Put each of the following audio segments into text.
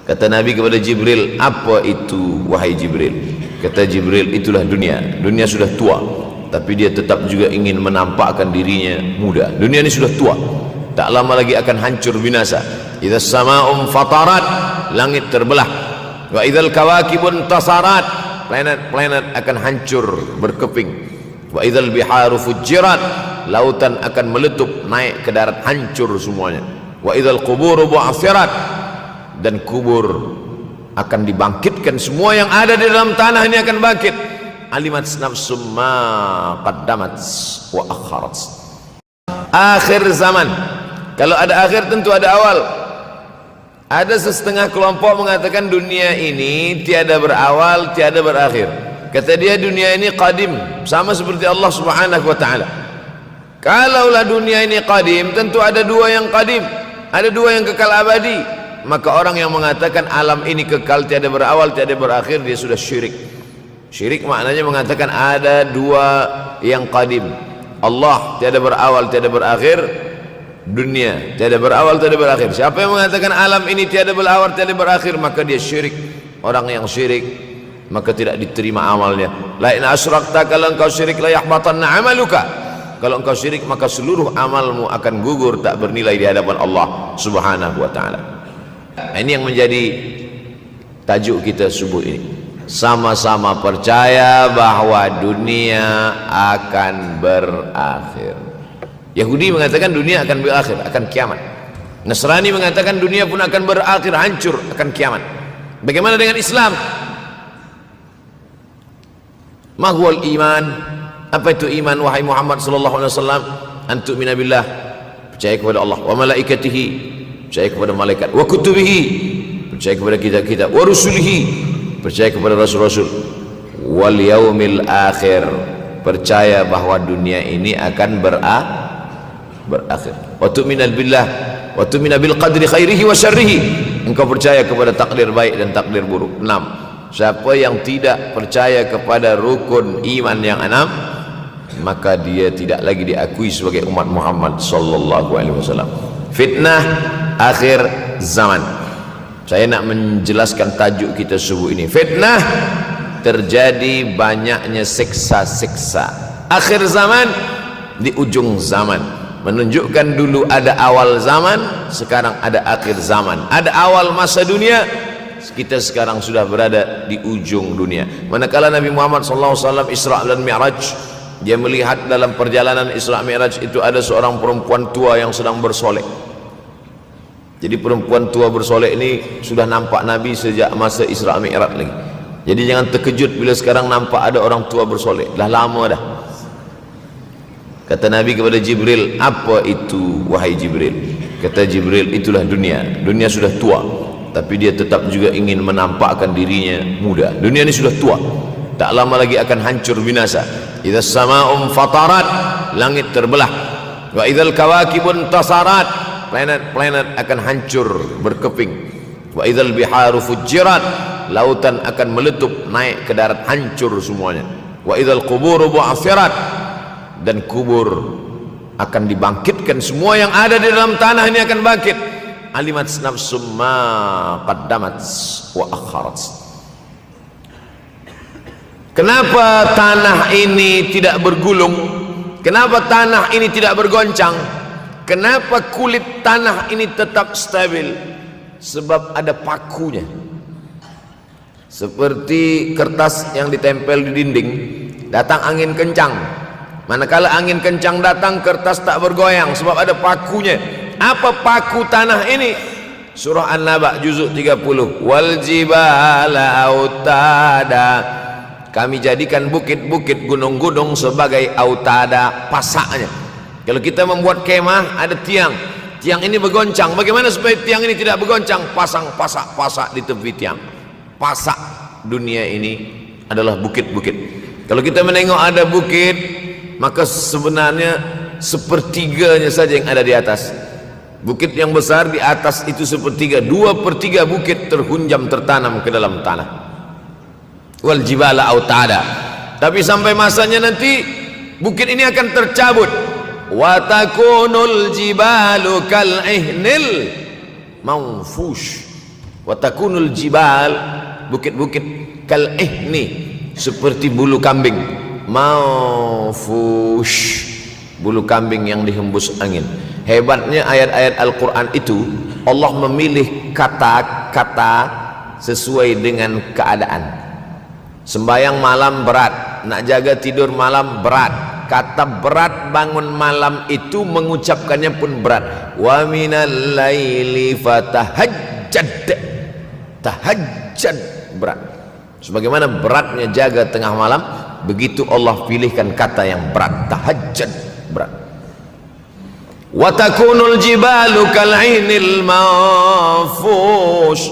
Kata Nabi kepada Jibril, apa itu wahai Jibril? Kata Jibril, itulah dunia. Dunia sudah tua, tapi dia tetap juga ingin menampakkan dirinya muda. Dunia ini sudah tua, tak lama lagi akan hancur binasa. Idza sama'um fatarat, langit terbelah. Wa idzal kawakibun tasarat, planet-planet akan hancur berkeping. Wa idzal biharu fujirat, lautan akan meletup naik ke darat, hancur semuanya. Wa idzal quburu bu'athirat, dan kubur akan dibangkitkan. Semua yang ada di dalam tanah ini akan bangkit. Alimat nafsum ma qaddamat wa akharat. Akhir zaman. Kalau ada akhir tentu ada awal. Ada setengah kelompok mengatakan dunia ini tiada berawal, tiada berakhir. Kata dia dunia ini qadim, sama seperti Allah Subhanahu wa taala. Kalaulah dunia ini qadim, tentu ada dua yang qadim, ada dua yang kekal abadi. Maka orang yang mengatakan alam ini kekal, tiada berawal, tiada berakhir, dia sudah syirik. Syirik maknanya mengatakan ada dua yang qadim. Allah tiada berawal, tiada berakhir, dunia tiada berawal, tiada berakhir. Siapa yang mengatakan alam ini tiada berawal, tiada berakhir, maka dia syirik. Orang yang syirik maka tidak diterima amalnya. La in asyrakta, kalau engkau syirik, la yahbatanna amaluka. Kalau engkau syirik maka seluruh amalmu akan gugur, tak bernilai di hadapan Allah Subhanahu wa taala. Ini yang menjadi tajuk kita subuh ini. Sama-sama percaya bahwa dunia akan berakhir. Yahudi mengatakan dunia akan berakhir, akan kiamat. Nasrani mengatakan dunia pun akan berakhir, hancur, akan kiamat. Bagaimana dengan Islam? Ma huwal iman? Apa itu iman wahai Muhammad sallallahu alaihi wasallam? Antu'mina billah, percaya kepada Allah, wa malaikatihi, percaya kepada malaikat, wa kutubihi, percaya kepada kitab-kitab, wa rusulihi, percaya kepada rasul-rasul, wal yaumil akhir, percaya bahwa dunia ini akan berakhir. Wa tu'mina billah wa tu'mina bil qadri khairihi wa syarrihi, engkau percaya kepada takdir baik dan takdir buruk. 6. Siapa yang tidak percaya kepada rukun iman yang 6, maka dia tidak lagi diakui sebagai umat Muhammad sallallahu alaihi wasallam. Fitnah akhir zaman. Saya nak menjelaskan tajuk kita subuh ini. Fitnah, terjadi banyaknya siksa-siksa. Akhir zaman, di ujung zaman. Menunjukkan dulu ada awal zaman, sekarang ada akhir zaman. Ada awal masa dunia, kita sekarang sudah berada di ujung dunia. Manakala Nabi Muhammad SAW Isra dan Mi'raj, dia melihat dalam perjalanan Isra Mi'raj itu ada seorang perempuan tua yang sedang bersolek. Jadi perempuan tua bersolek ini sudah nampak Nabi sejak masa Isra Mi'raj lagi. Jadi jangan terkejut bila sekarang nampak ada orang tua bersolek. Dah lama dah. Kata Nabi kepada Jibril, apa itu wahai Jibril? Kata Jibril, itulah dunia. Dunia sudah tua, tapi dia tetap juga ingin menampakkan dirinya muda. Dunia ini sudah tua, tak lama lagi akan hancur binasa. Idza sama'um fatarat, langit terbelah. Wa idzal kawakibun tasarat, planet-planet akan hancur berkeping. Wa idzal biharu fujirat, lautan akan meletup naik ke darat, hancur semuanya. Wa idzal quburu bu'athirat, dan kubur akan dibangkitkan. Semua yang ada di dalam tanah ini akan bangkit. Alimat nafsum ma qaddamat wa akharat. Kenapa tanah ini tidak bergulung? Kenapa tanah ini tidak bergoncang? Kenapa kulit tanah ini tetap stabil? Sebab ada pakunya. Seperti kertas yang ditempel di dinding, datang angin kencang, manakala angin kencang datang, kertas tak bergoyang sebab ada pakunya. Apa paku tanah ini? Surah An-Naba juzuk 30. Wal jibala autada, kami jadikan bukit-bukit, gunung-gunung sebagai autada, pasaknya. Kalau kita membuat kemah, ada tiang, tiang ini bergoncang. Bagaimana supaya tiang ini tidak bergoncang? Pasang pasak-pasak di tepi tiang. Pasak dunia ini adalah bukit-bukit. Kalau kita menengok ada bukit, maka sebenarnya sepertiganya saja yang ada di atas. Bukit yang besar di atas itu sepertiga, 2/3 bukit terhunjam, tertanam ke dalam tanah. Wal jibala autada. Tapi sampai masanya nanti bukit ini akan tercabut. Wa takunul jibalu kal ihnil manfush. Wa takunul jibal, bukit-bukit kal ihni, seperti bulu kambing. Maufush, bulu kambing yang dihembus angin. Hebatnya ayat-ayat Al-Quran itu, Allah memilih kata-kata sesuai dengan keadaan. Sembayang malam berat, nak jaga tidur malam berat. Kata berat bangun malam itu mengucapkannya pun berat. Wa minal laili fatahajjad, tahajjad berat. Sebagaimana beratnya jaga tengah malam, begitu Allah pilihkan kata yang berat, tahajjud berat. Wa takunul jibalu kal'inil manfush.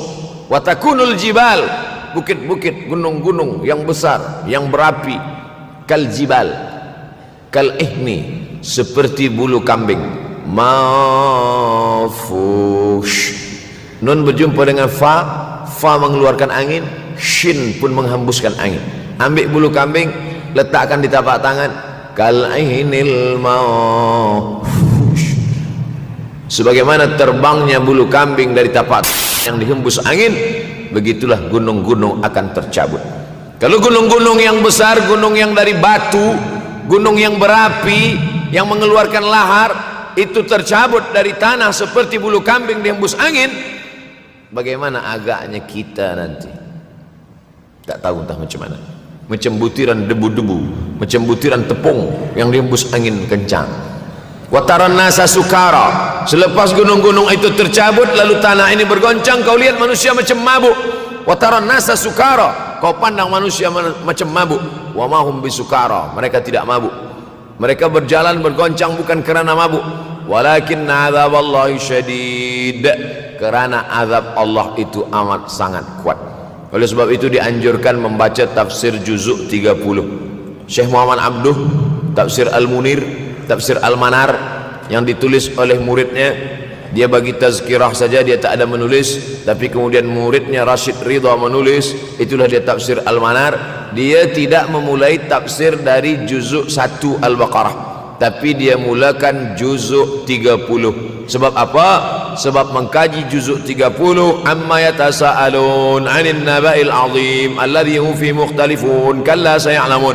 Wa takunul jibal, bukit-bukit, gunung-gunung yang besar, yang berapi, kal jibal, kal ihni, seperti bulu kambing. Manfush, nun berjumpa dengan fa mengeluarkan angin, shin pun menghembuskan angin. Ambil bulu kambing, letakkan di tapak tangan, kal'inil manfush, sebagaimana terbangnya bulu kambing dari tapak yang dihembus angin, begitulah gunung-gunung akan tercabut. Kalau gunung-gunung yang besar, gunung yang dari batu, gunung yang berapi, yang mengeluarkan lahar, itu tercabut dari tanah seperti bulu kambing dihembus angin, bagaimana agaknya kita nanti? Tak tahu entah macam mana. Macam butiran debu-debu, macam butiran tepung yang dihembus angin kencang. Wataran nasa sukara, selepas gunung-gunung itu tercabut lalu tanah ini bergoncang, kau lihat manusia macam mabuk. Wataran nasa sukara, kau pandang manusia macam mabuk. Wa mahum bisukara, mereka tidak mabuk. Mereka berjalan bergoncang bukan kerana mabuk, walakin azaballahi syadid, kerana azab Allah itu amat sangat kuat. Oleh sebab itu dianjurkan membaca tafsir juzuk 30. Syekh Muhammad Abduh, tafsir Al-Munir, tafsir Al-Manar, yang ditulis oleh muridnya. Dia bagi tazkirah saja, dia tak ada menulis, tapi kemudian muridnya Rashid Ridha menulis, itulah dia tafsir Al-Manar. Dia tidak memulai tafsir dari juzuk 1 Al-Baqarah, tapi dia mulakan juzuk 30. Sebab apa? Sebab mengkaji juzuk 30, amma yatasaalun 'anil naba'il 'azim alladhi hum fi mukhtalifun kalla sayalamun,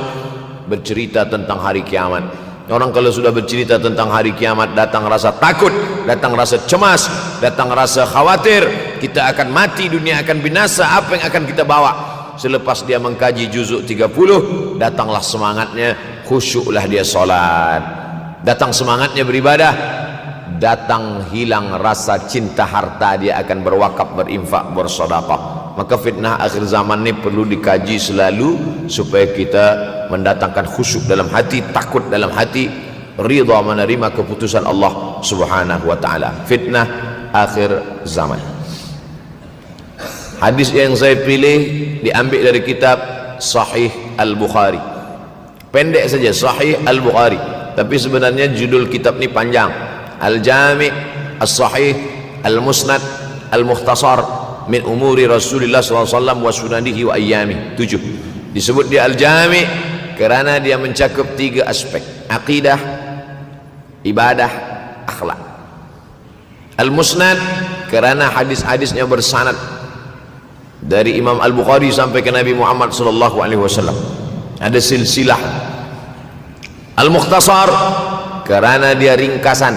bercerita tentang hari kiamat. Orang kalau sudah bercerita tentang hari kiamat, datang rasa takut, datang rasa cemas, datang rasa khawatir, kita akan mati, dunia akan binasa, apa yang akan kita bawa? Selepas dia mengkaji juzuk 30, datanglah semangatnya, khusyuklah dia solat, datang semangatnya beribadah, datang hilang rasa cinta harta, dia akan berwakaf, berinfak, bersedekah. Maka fitnah akhir zaman ini perlu dikaji selalu supaya kita mendatangkan khusyuk dalam hati, takut dalam hati, ridha menerima keputusan Allah Subhanahu wa taala. Fitnah akhir zaman. Hadis yang saya pilih diambil dari kitab Sahih Al-Bukhari. Pendek saja, Sahih Al-Bukhari, tapi sebenarnya judul kitab ini panjang. Al-Jami' As-Sahih Al-Musnad Al-Mukhtasar min umuri Rasulullah SAW wa sunanihi wa ayyami. 7. Disebut dia Al-Jami' kerana dia mencakup 3 aspek: akidah, ibadah, akhlak. Al-Musnad kerana hadis-hadisnya bersanad dari Imam Al-Bukhari sampai ke Nabi Muhammad SAW, ada silsilah. Al-Mukhtasar kerana dia ringkasan,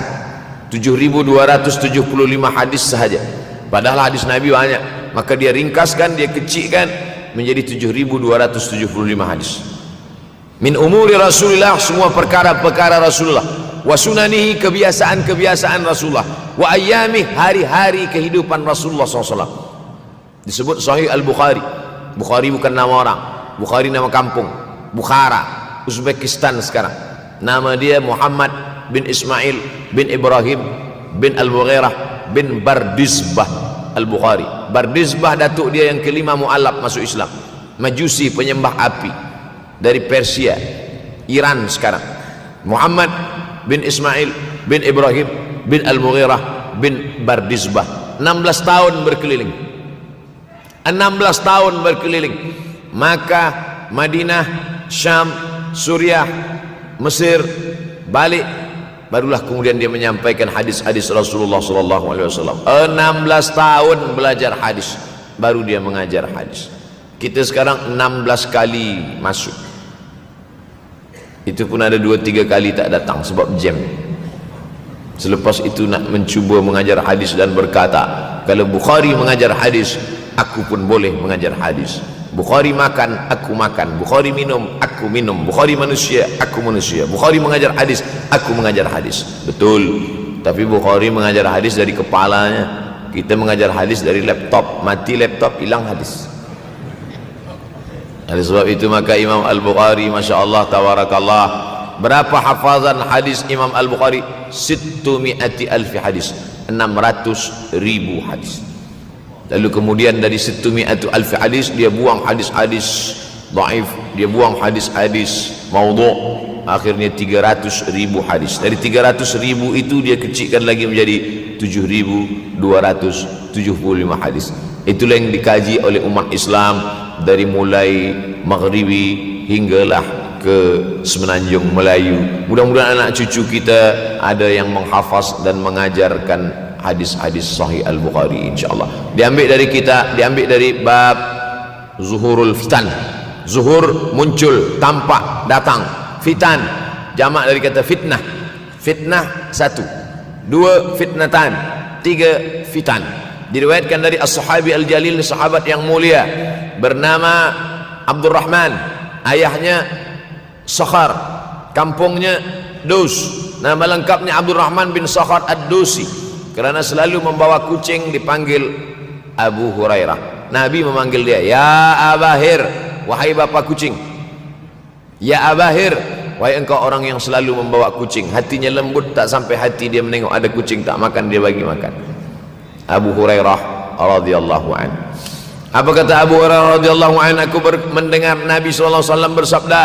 7.275 hadis sahaja, padahal hadis Nabi banyak, maka dia ringkaskan, dia kecilkan menjadi 7.275 hadis. Min umuri Rasulullah, semua perkara-perkara Rasulullah, wa sunanihi, kebiasaan-kebiasaan Rasulullah, wa ayyami, hari-hari kehidupan Rasulullah SAW. Disebut Sahih Al-Bukhari. Bukhari bukan nama orang, Bukhari nama kampung, Bukhara, Uzbekistan sekarang. Nama dia Muhammad bin Ismail bin Ibrahim bin Al-Mughirah bin Bardizbah Al-Bukhari. Bardizbah datuk dia yang kelima mu'alaf masuk Islam, Majusi, penyembah api, dari Persia, Iran sekarang. Muhammad bin Ismail bin Ibrahim bin Al-Mughirah bin Bardizbah, 16 tahun berkeliling, 16 tahun berkeliling Makkah, Madinah, Syam, Suriah, Mesir, balik, barulah kemudian dia menyampaikan hadis-hadis Rasulullah SAW. 16 tahun belajar hadis, baru dia mengajar hadis. Kita sekarang 16 kali masuk, itu pun ada 2-3 kali tak datang sebab jam. Selepas itu nak mencuba mengajar hadis dan berkata, kalau Bukhari mengajar hadis, aku pun boleh mengajar hadis. Bukhari makan, aku makan. Bukhari minum, aku minum. Bukhari manusia, aku manusia. Bukhari mengajar hadis, aku mengajar hadis. Betul, tapi Bukhari mengajar hadis dari kepalanya, kita mengajar hadis dari laptop. Mati laptop, hilang hadis. Oleh sebab itu maka Imam Al-Bukhari, Masya Allah, Tabarakallah, berapa hafazan hadis Imam Al-Bukhari? 600,000 hadis, 600,000 hadis. Lalu kemudian dari 600,000 hadis dia buang hadis-hadis dhaif, dia buang hadis-hadis maudhu', akhirnya 300,000 hadis. Dari 300,000 itu dia kecilkan lagi menjadi 7,275 hadis. Itulah yang dikaji oleh umat Islam dari mulai Maghribi hinggalah ke Semenanjung Melayu. Mudah-mudahan anak cucu kita ada yang menghafaz dan mengajarkan hadis-hadis Sahih Al-Bukhari, insyaallah. Diambil dari kita, diambil dari bab zuhurul fitan. Zuhur muncul, tampak, datang. Fitan jamak dari kata fitnah. Fitnah 1, 2 fitnatan, 3 fitan. Diriwayatkan dari as-sahabi al-jalil, sahabat yang mulia bernama Abdurrahman, ayahnya Sakhar, kampungnya Dus. Nama lengkapnya Abdurrahman bin Sakhar ad-Dusi. Kerana selalu membawa kucing dipanggil Abu Hurairah. Nabi memanggil dia, ya Abahir, wahai bapa kucing. Ya Abahir, wahai engkau orang yang selalu membawa kucing. Hatinya lembut, tak sampai hati dia menengok ada kucing tak makan, dia bagi makan. Abu Hurairah radhiyallahu anhu. Apa kata Abu Hurairah radhiyallahu anhu? Aku mendengar Nabi SAW bersabda,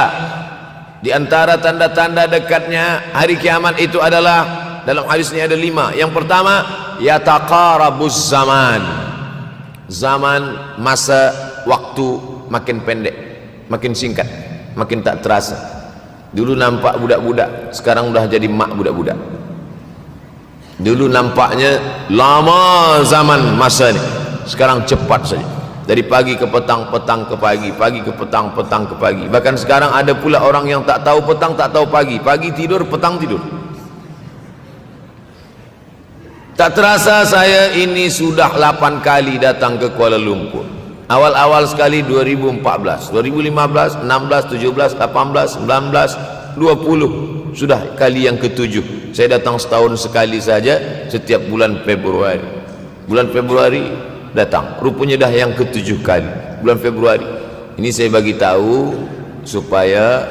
di antara tanda-tanda dekatnya hari kiamat itu adalah, dalam hadis ini ada 5. Yang pertama, yataqarabuz zaman. Zaman, masa, waktu makin pendek, makin singkat, makin tak terasa. Dulu nampak budak-budak, sekarang sudah jadi mak budak-budak. Dulu nampaknya lama zaman masa ni, sekarang cepat saja. Dari pagi ke petang, petang ke pagi, pagi ke petang, petang ke pagi. Bahkan sekarang ada pula orang yang tak tahu petang, tak tahu pagi. Pagi tidur, petang tidur. Tak terasa saya ini sudah 8 kali datang ke Kuala Lumpur. Awal-awal sekali 2014, 2015, 16, 17, 18, 19, 20. Sudah kali yang ke-7. Saya datang setahun sekali saja, setiap bulan Februari. Bulan Februari datang, rupanya dah yang ke-7 kali bulan Februari. Ini saya bagi tahu supaya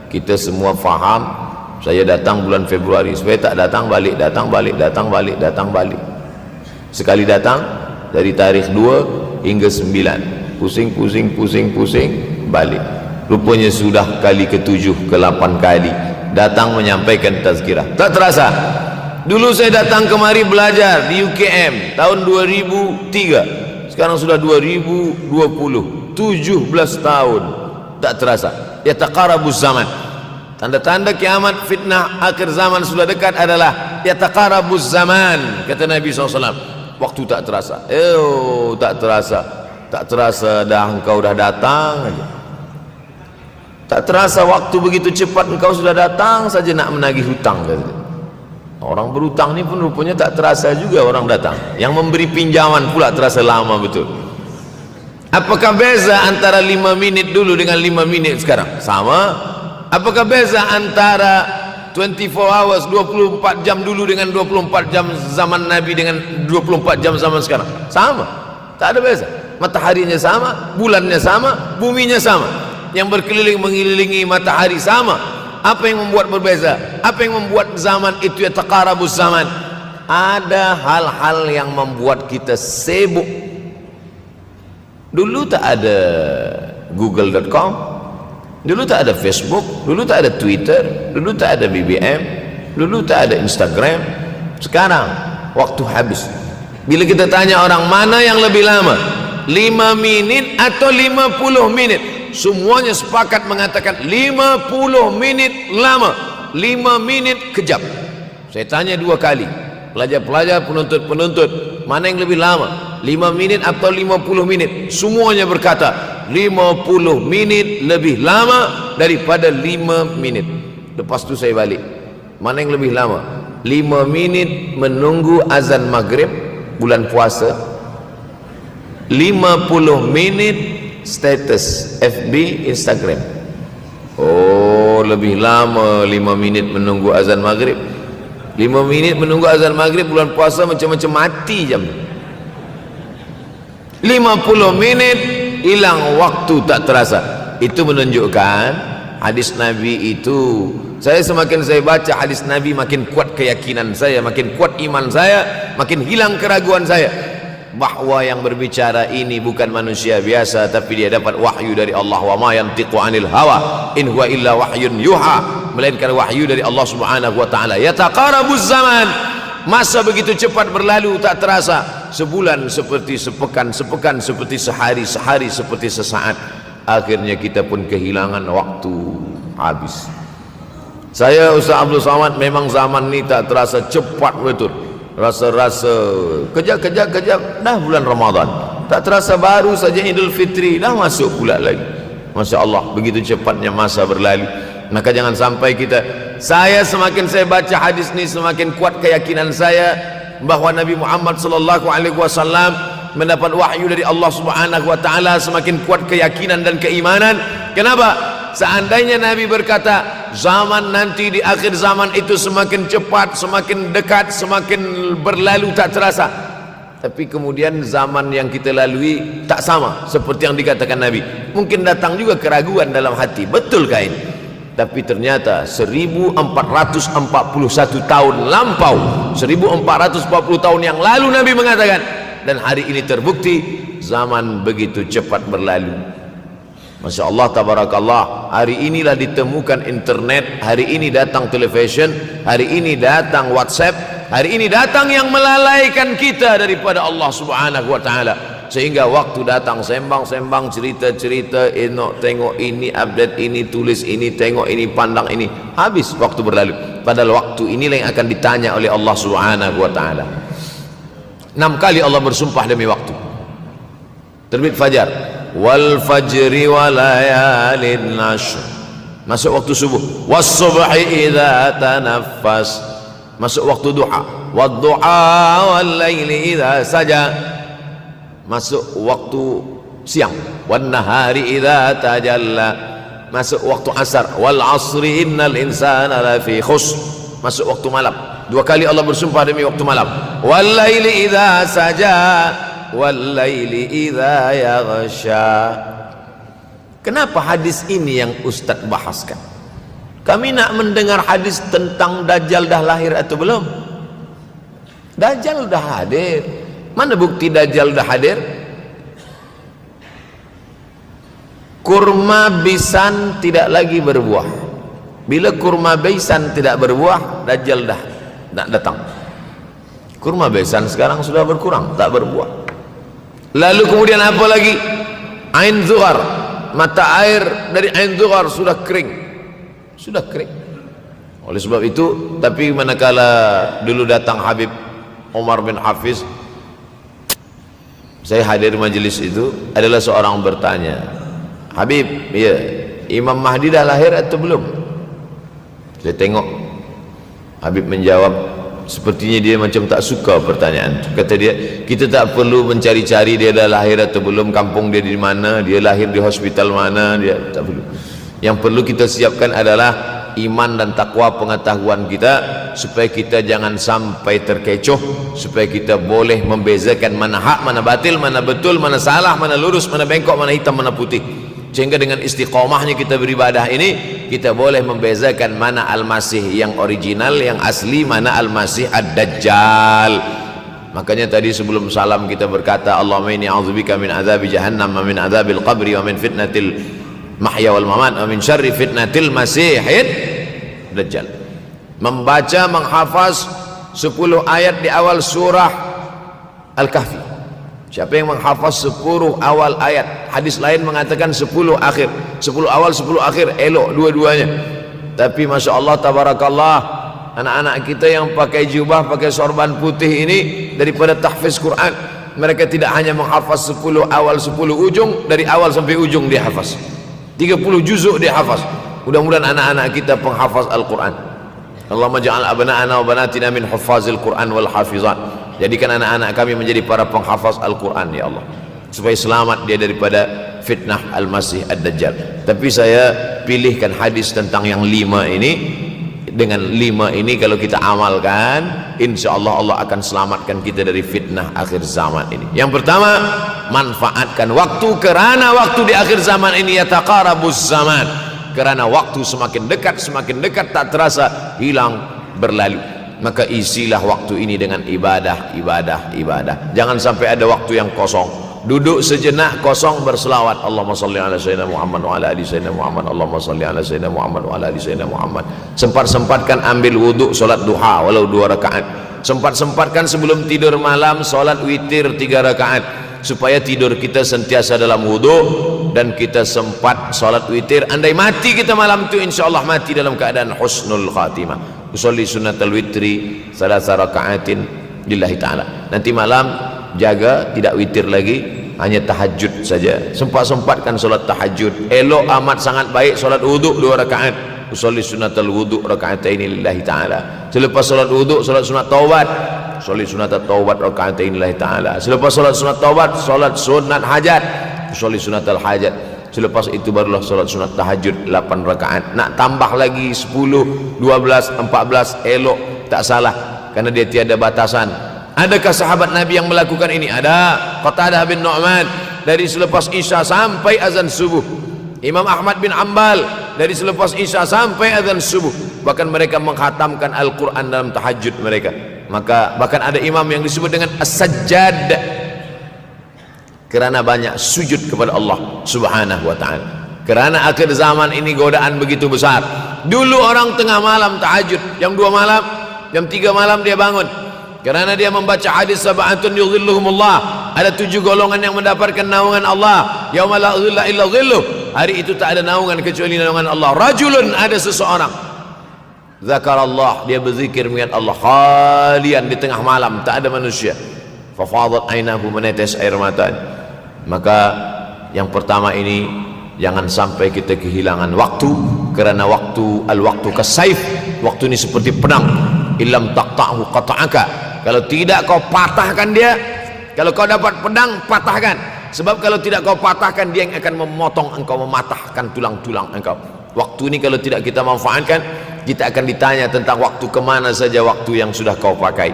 kita semua faham. Saya datang bulan Februari, supaya tak datang balik, datang balik, datang balik, datang balik. Sekali datang dari tarikh 2 hingga 9, pusing, pusing, pusing, pusing, balik. Rupanya sudah kali ke-7, ke-8 kali datang menyampaikan tazkirah. Tak terasa. Dulu saya datang kemari belajar di UKM tahun 2003. Sekarang sudah 2020, 17 tahun. Tak terasa. Yataqarabuz zaman. Tanda-tanda kiamat, fitnah akhir zaman sudah dekat adalah yataqarabuz zaman, kata Nabi SAW. Waktu tak terasa. Tak terasa. Tak terasa dah engkau dah datang aja. Tak terasa waktu begitu cepat, engkau sudah datang saja nak menagih hutang. Orang berhutang ni pun rupanya tak terasa juga orang datang. Yang memberi pinjaman pula terasa lama betul. Apakah beza antara 5 minit dulu dengan 5 minit sekarang? Sama. Apakah beza antara 24 hours, 24 jam dulu dengan 24 jam zaman Nabi dengan 24 jam zaman sekarang? Sama. Tak ada beza. Mataharinya sama, bulannya sama, buminya sama. Yang berkeliling mengelilingi matahari sama. Apa yang membuat berbeza? Apa yang membuat zaman itu yataqarabuz zaman? Ada hal-hal yang membuat kita sibuk. Dulu tak ada google.com, dulu tak ada Facebook, dulu tak ada Twitter, dulu tak ada BBM, dulu tak ada Instagram. Sekarang waktu habis. Bila kita tanya orang mana yang lebih lama, 5 minit atau 50 minit, semuanya sepakat mengatakan 50 minit lama, 5 minit kejap. Saya tanya 2 kali, pelajar-pelajar, penuntut-penuntut, mana yang lebih lama? 5 minit atau 50 menit, semuanya berkata 50 menit lebih lama daripada 5 menit. Lepas tu saya balik, mana yang lebih lama? 5 minit menunggu azan maghrib bulan puasa, 50 menit status FB Instagram. Oh, lebih lama 5 minit menunggu azan maghrib. 5 minit menunggu azan maghrib bulan puasa macam-macam mati jam. 50 menit hilang waktu tak terasa. Itu menunjukkan hadis Nabi itu, saya semakin saya baca hadis Nabi makin kuat keyakinan saya, makin kuat iman saya, makin hilang keraguan saya bahwa yang berbicara ini bukan manusia biasa, tapi dia dapat wahyu dari Allah. Wa ma yantiqu anil hawa in huwa illa wahyun yuha, melainkan wahyu dari Allah Subhanahu wa taala. Yataqarabuz zaman, masa begitu cepat berlalu tak terasa. Sebulan seperti sepekan, sepekan seperti sehari, sehari seperti sesaat. Akhirnya kita pun kehilangan waktu, habis. Saya Ustaz Abdul Samad, memang zaman ni tak terasa, cepat betul. Rasa-rasa kejap dah bulan Ramadan, tak terasa baru saja Idul Fitri dah masuk pula lagi. Masya Allah, begitu cepatnya masa berlalu. Maka jangan sampai kita, saya semakin saya baca hadis ni semakin kuat keyakinan saya bahwa Nabi Muhammad sallallahu alaihi wasallam mendapat wahyu dari Allah Subhanahu wa taala, semakin kuat keyakinan dan keimanan. Kenapa? Seandainya Nabi berkata zaman nanti di akhir zaman itu semakin cepat, semakin dekat, semakin berlalu tak terasa, tapi kemudian zaman yang kita lalui tak sama seperti yang dikatakan Nabi, mungkin datang juga keraguan dalam hati, betulkah ini? Tapi ternyata 1441 tahun lampau, 1440 tahun yang lalu Nabi mengatakan, dan hari ini terbukti zaman begitu cepat berlalu. Masya Allah, tabarakallah. Hari inilah ditemukan internet, hari ini datang television, hari ini datang WhatsApp, hari ini datang yang melalaikan kita daripada Allah Subhanahu wa taala, sehingga waktu datang sembang-sembang, cerita-cerita, tengok ini, update ini, tulis ini, tengok ini, pandang ini, habis waktu berlalu. Padahal waktu inilah yang akan ditanya oleh Allah Subhanahu wa taala. 6 kali Allah bersumpah demi waktu. Terbit fajar, wal fajri wa layalin nashr, masuk waktu subuh. Was subhi idza tanaffas, masuk waktu duha. Wad duha wal laili idza saja, masuk waktu siang. Wan nahari idza tajalla, masuk waktu asar. Wal asri innal insana lafi khusr, masuk waktu malam. 2 kali Allah bersumpah demi waktu malam. Wal laili idza saja wal laili idza yaghsha. Kenapa hadis ini yang Ustaz bahaskan? Kami nak mendengar hadis tentang Dajjal dah lahir atau belum? Dajjal dah hadir. Mana bukti Dajjal dah hadir? Kurma bisan tidak lagi berbuah. Bila kurma bisan tidak berbuah, Dajjal dah nak datang. Kurma bisan sekarang sudah berkurang, tak berbuah. Lalu kemudian apa lagi? Ain Zuhar, mata air dari Ain Zuhar sudah kering, sudah kering. Oleh sebab itu, tapi manakala dulu datang Habib Umar bin Hafiz, saya hadir majelis itu, adalah seorang bertanya, Habib, ya, Imam Mahdi dah lahir atau belum? Saya tengok Habib menjawab, sepertinya dia macam tak suka pertanyaan itu. Kata dia, kita tak perlu mencari-cari dia dah lahir atau belum, kampung dia di mana, dia lahir di hospital mana, dia tak perlu. Yang perlu kita siapkan adalah iman dan takwa, pengetahuan kita, supaya kita jangan sampai terkecoh, supaya kita boleh membezakan mana hak, mana batil, mana betul, mana salah, mana lurus, mana bengkok, mana hitam, mana putih. Sehingga dengan istiqomahnya kita beribadah ini, kita boleh membezakan mana Al-Masih yang original, yang asli, mana Al-Masih Ad-Dajjal. Makanya tadi sebelum salam kita berkata, Allahumma inni a'udzubika min azabi jahannam wa min azabil qabri wa min fitnatil mahya wal mamat wa min syarri fitnatil masihid Dajjal. Membaca, menghafaz 10 ayat di awal surah Al-Kahfi. Siapa yang menghafaz 10 awal ayat, hadis lain mengatakan 10 akhir, 10 awal 10 akhir, elok dua-duanya. Tapi Masya Allah, tabarakallah, anak-anak kita yang pakai jubah, pakai sorban putih ini, daripada tahfiz Quran, mereka tidak hanya menghafaz 10 awal 10 ujung, dari awal sampai ujung dia hafaz 30 juzuk dia hafaz. Mudah-mudahan anak-anak kita penghafaz Al-Quran. Allahumma ja'al abna'ana wa banatina min huffazil Quran wal hafizat. Jadikan anak-anak kami menjadi para penghafaz Al-Quran ya Allah, supaya selamat dia daripada fitnah Al-Masih Ad-Dajjal. Tapi saya pilihkan hadis tentang yang 5 ini. Dengan 5 ini kalau kita amalkan, insyaallah Allah akan selamatkan kita dari fitnah akhir zaman ini. Yang pertama, manfaatkan waktu, kerana waktu di akhir zaman ini yataqarabuz zaman, kerana waktu semakin dekat tak terasa hilang berlalu. Maka isilah waktu ini dengan ibadah. Jangan sampai ada waktu yang kosong. Duduk sejenak kosong berselawat, Allahumma salli ala sayyidina Muhammad wa ala ali sayyidina Muhammad, Allahumma salli ala sayyidina Muhammad wa ala ali sayyidina Muhammad. Sempat-sempatkan ambil wuduk solat duha walau 2 rakaat. Sempat-sempatkan sebelum tidur malam solat witir 3 rakaat, supaya tidur kita sentiasa dalam wuduk dan kita sempat solat witir. Andai mati kita malam itu, insyaallah mati dalam keadaan husnul khatimah. Usolli sunnatal witri 3 rakaatin lillahi ta'ala. Nanti malam jaga tidak witir lagi, hanya tahajud saja. Sempat-sempatkan solat tahajud. Elok amat sangat baik solat wuduk 2 rakaat. Usolli sunnatal wuduk rakaatain lillahi ta'ala. Selepas solat wuduk solat sunat taubat. Usolli sunatat taubat rakaatain lillahi ta'ala. Selepas solat sunat taubat solat sunat hajat. Usolli sunatal hajat. Selepas itu barulah solat sunat tahajud 8 rakaat. Nak tambah lagi 10, 12, 14 elok, tak salah, karena dia tiada batasan. Adakah sahabat Nabi yang melakukan ini? Ada. Qatadah bin Nu'man dari selepas Isya sampai azan subuh. Imam Ahmad bin Ambal dari selepas Isya sampai azan subuh. Bahkan mereka menghatamkan Al-Quran dalam tahajud mereka. Maka bahkan ada imam yang disebut dengan As-Sajjad, kerana banyak sujud kepada Allah Subhanahu wa ta'ala. Kerana akhir zaman ini godaan begitu besar. Dulu orang tengah malam tahajud, jam 2 malam, jam 3 malam dia bangun, kerana dia membaca hadis sab'atun yudhilluhumullah. Ada 7 golongan yang mendapatkan naungan Allah, yauma la dhilla illa dhilluh. Hari itu tak ada naungan kecuali naungan Allah. Rajulun, ada seseorang, zakarallah, dia berzikir mengingat Allah, khalian, di tengah malam tak ada manusia, fafadat ainahu, menetes air matanya. Maka yang pertama ini, jangan sampai kita kehilangan waktu, kerana waktu, al-waktu kasaif, waktu ini seperti pedang. Illam taqta'hu qata'aka, kalau tidak kau patahkan dia. Kalau kau dapat pedang, patahkan. Sebab kalau tidak kau patahkan, dia yang akan memotong engkau, mematahkan tulang-tulang engkau. Waktu ini kalau tidak kita manfaatkan, kita akan ditanya tentang waktu, kemana saja waktu yang sudah kau pakai.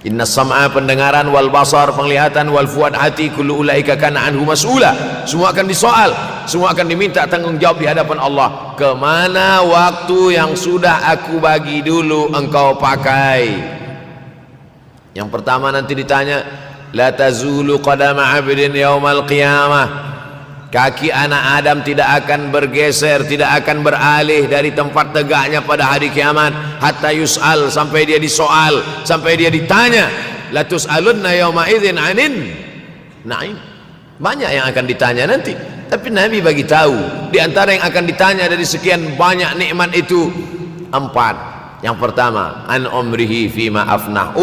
Inna sam'a, pendengaran, wal basar, penglihatan, wal fuad, hati, kullu ulaika kana anhu mas'ula. Semua akan disoal, semua akan diminta tanggung jawab di hadapan Allah. Kemana waktu yang sudah aku bagi dulu engkau pakai? Yang pertama nanti ditanya, la tazulu qadama 'abdin yaumal qiyamah. Kaki anak Adam tidak akan bergeser, tidak akan beralih dari tempat tegaknya pada hari kiamat, hatta yus'al, sampai dia disoal, sampai dia ditanya. La tus'alunna yauma idzin 'anin na'im. Banyak yang akan ditanya nanti, tapi Nabi bagi tahu di antara yang akan ditanya dari sekian banyak nikmat itu 4. Yang pertama, an umrihi fima afnah.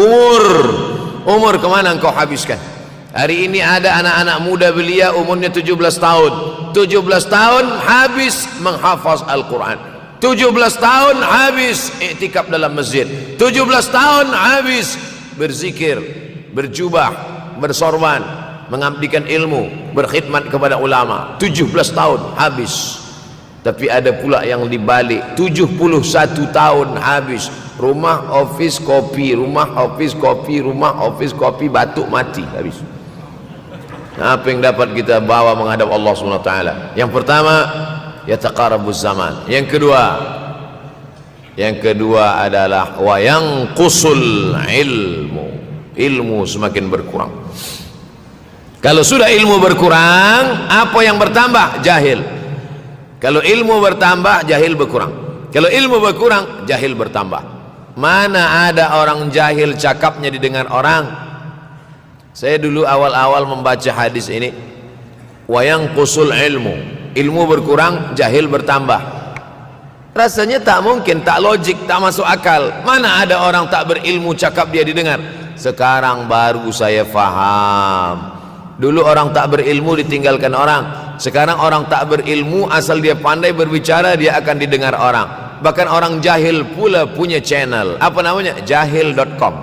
Umur kemana engkau habiskan? Hari ini ada anak-anak muda belia umurnya 17 tahun. 17 tahun habis menghafaz Al-Quran. 17 tahun habis iktikaf dalam masjid. 17 tahun habis berzikir, berjubah, bersorban, mengabdikan ilmu, berkhidmat kepada ulama. 17 tahun habis. Tapi ada pula yang dibalik, 71 tahun habis. Rumah, office, kopi, rumah, office, kopi, rumah, office, kopi, batuk, mati, habis. Apa yang dapat kita bawa menghadap Allah SWT? Yang pertama, yataqarabuz zaman. Yang kedua adalah wa yanqusul ilmu. Ilmu semakin berkurang. Kalau sudah ilmu berkurang, apa yang bertambah? Jahil. Kalau ilmu bertambah, jahil berkurang. Kalau ilmu berkurang, jahil bertambah. Mana ada orang jahil cakapnya didengar orang? Saya dulu awal-awal membaca hadis ini, wa yanqusul ilmu berkurang, jahil bertambah. Rasanya tak mungkin, tak logik, tak masuk akal. Mana ada orang tak berilmu cakap dia didengar? sekarang baru saya faham. Dulu orang tak berilmu ditinggalkan orang, sekarang orang tak berilmu asal dia pandai berbicara dia akan didengar orang. Bahkan orang jahil pula punya channel, apa namanya? Jahil.com.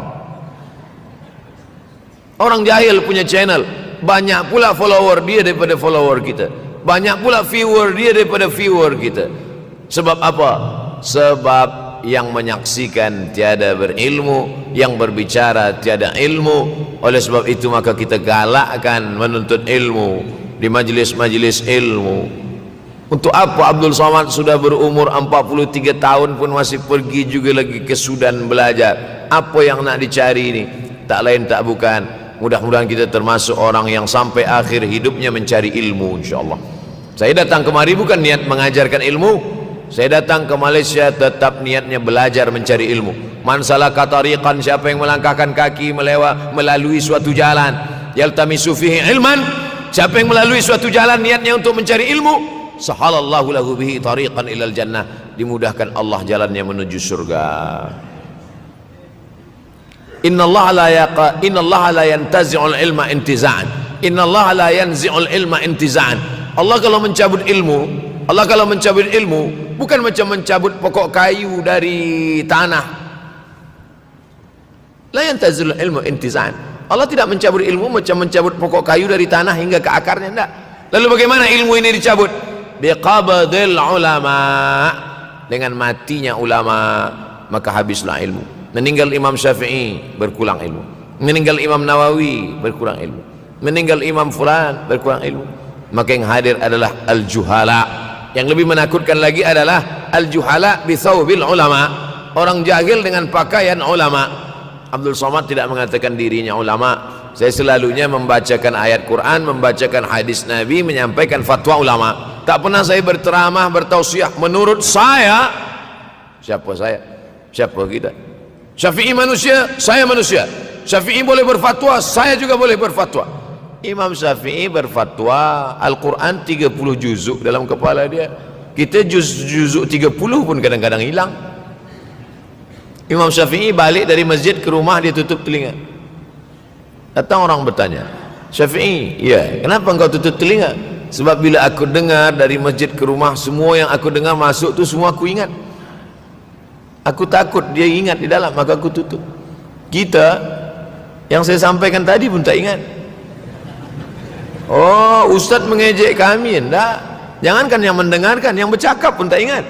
Orang jahil punya channel, banyak pula follower dia daripada follower kita, banyak pula viewer dia daripada viewer kita. Sebab apa? Sebab yang menyaksikan tiada berilmu, yang berbicara tiada ilmu. Oleh sebab itu maka kita galakkan menuntut ilmu di majlis-majlis ilmu. Untuk apa Abdul Somad sudah berumur 43 tahun pun masih pergi juga lagi ke Sudan belajar? Apa yang nak dicari ini? Tak lain tak bukan, mudah-mudahan kita termasuk orang yang sampai akhir hidupnya mencari ilmu, insyaAllah. Saya datang kemari bukan niat mengajarkan ilmu, saya datang ke Malaysia tetap niatnya belajar mencari ilmu. Man salaka tariqan, siapa yang melangkahkan kaki melalui suatu jalan, yaltamisu fihi ilman, siapa yang melalui suatu jalan niatnya untuk mencari ilmu, sahalallahu lahu bihi tariqan ilal jannah, dimudahkan Allah jalannya menuju surga. Innallaha la yantazi'ul ilma intiza'an, innallaha la yanzi'ul ilma intiza'an. Allah kalau mencabut ilmu, bukan macam mencabut pokok kayu dari tanah. La yantazilul ilmu intiza'an. Allah tidak mencabut ilmu macam mencabut pokok kayu dari tanah hingga ke akarnya, tidak. Lalu bagaimana ilmu ini dicabut? Biqabdil ulama, dengan matinya ulama maka habislah ilmu. Meninggal Imam Syafi'i berkurang ilmu, meninggal Imam Nawawi berkurang ilmu, meninggal Imam Fulan berkurang ilmu. Maka yang hadir adalah al-juhala. Yang lebih menakutkan lagi adalah al-juhala bi thawbil ulama, orang jahil dengan pakaian ulama. Abdul Somad tidak mengatakan dirinya ulama. Saya selalunya membacakan ayat Quran, membacakan hadis Nabi, menyampaikan fatwa ulama. Tak pernah saya berteramah, bertausiah menurut saya. Siapa saya? Siapa kita? Syafi'i manusia, saya manusia. Syafi'i boleh berfatwa, saya juga boleh berfatwa. Imam Syafi'i berfatwa Al-Quran 30 juzuk dalam kepala dia. Kita juzuk 30 pun kadang-kadang hilang. Imam Syafi'i balik dari masjid ke rumah, dia tutup telinga. Datang orang bertanya, Syafi'i, ya, kenapa engkau tutup telinga? Sebab bila aku dengar dari masjid ke rumah, semua yang aku dengar masuk tu semua aku ingat. Aku takut dia ingat di dalam, maka aku tutup. Kita yang saya sampaikan tadi pun tak ingat. Oh, ustaz mengejek kami, enggak. Jangankan yang mendengarkan, yang bercakap pun tak ingat.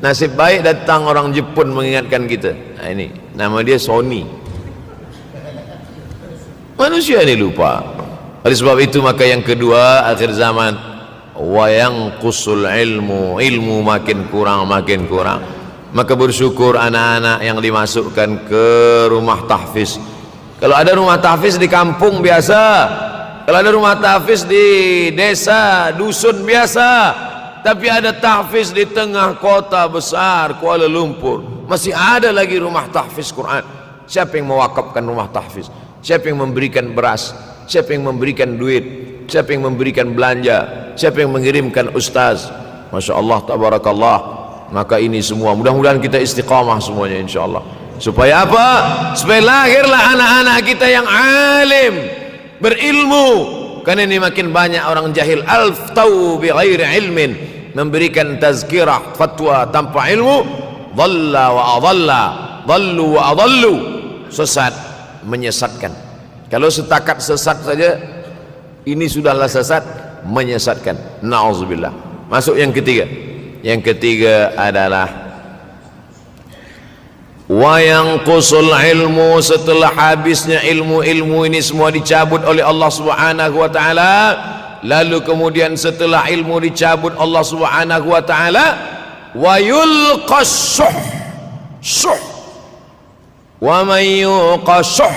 Nasib baik datang orang Jepun mengingatkan kita. Nah, ini nama dia Sony. Manusia ini lupa. Oleh sebab itu maka yang kedua, akhir zaman, wa yanqusul ilmu makin kurang. Maka bersyukur anak-anak yang dimasukkan ke rumah tahfiz. Kalau ada rumah tahfiz di kampung biasa, kalau ada rumah tahfiz di desa, dusun biasa, tapi ada tahfiz di tengah kota besar Kuala Lumpur, masih ada lagi rumah tahfiz Quran. Siapa yang mewakafkan rumah tahfiz? Siapa yang memberikan beras? Siapa yang memberikan duit? Siapa yang memberikan belanja? Siapa yang mengirimkan ustaz? Masya Allah, tabarakallah. Maka ini semua mudah-mudahan kita istiqamah semuanya, insya Allah. Supaya apa? Supaya lahirlah anak-anak kita yang alim, berilmu. Karena ini makin banyak orang jahil, alftau bi ghairi ilmin, memberikan tazkirah, fatwa tanpa ilmu. Dhalla wa adalla, dhallu wa adallu, sesat, menyesatkan. Kalau setakat sesat saja, ini sudahlah sesat, menyesatkan. Na'udzubillah. Masuk yang ketiga. Yang ketiga adalah wa yanqusul ilmu, setelah habisnya ilmu ini semua dicabut oleh Allah Subhanahu wa taala. Lalu kemudian setelah ilmu dicabut Allah Subhanahu wa taala, wa yulqas syuh. Wa may yuqashuh,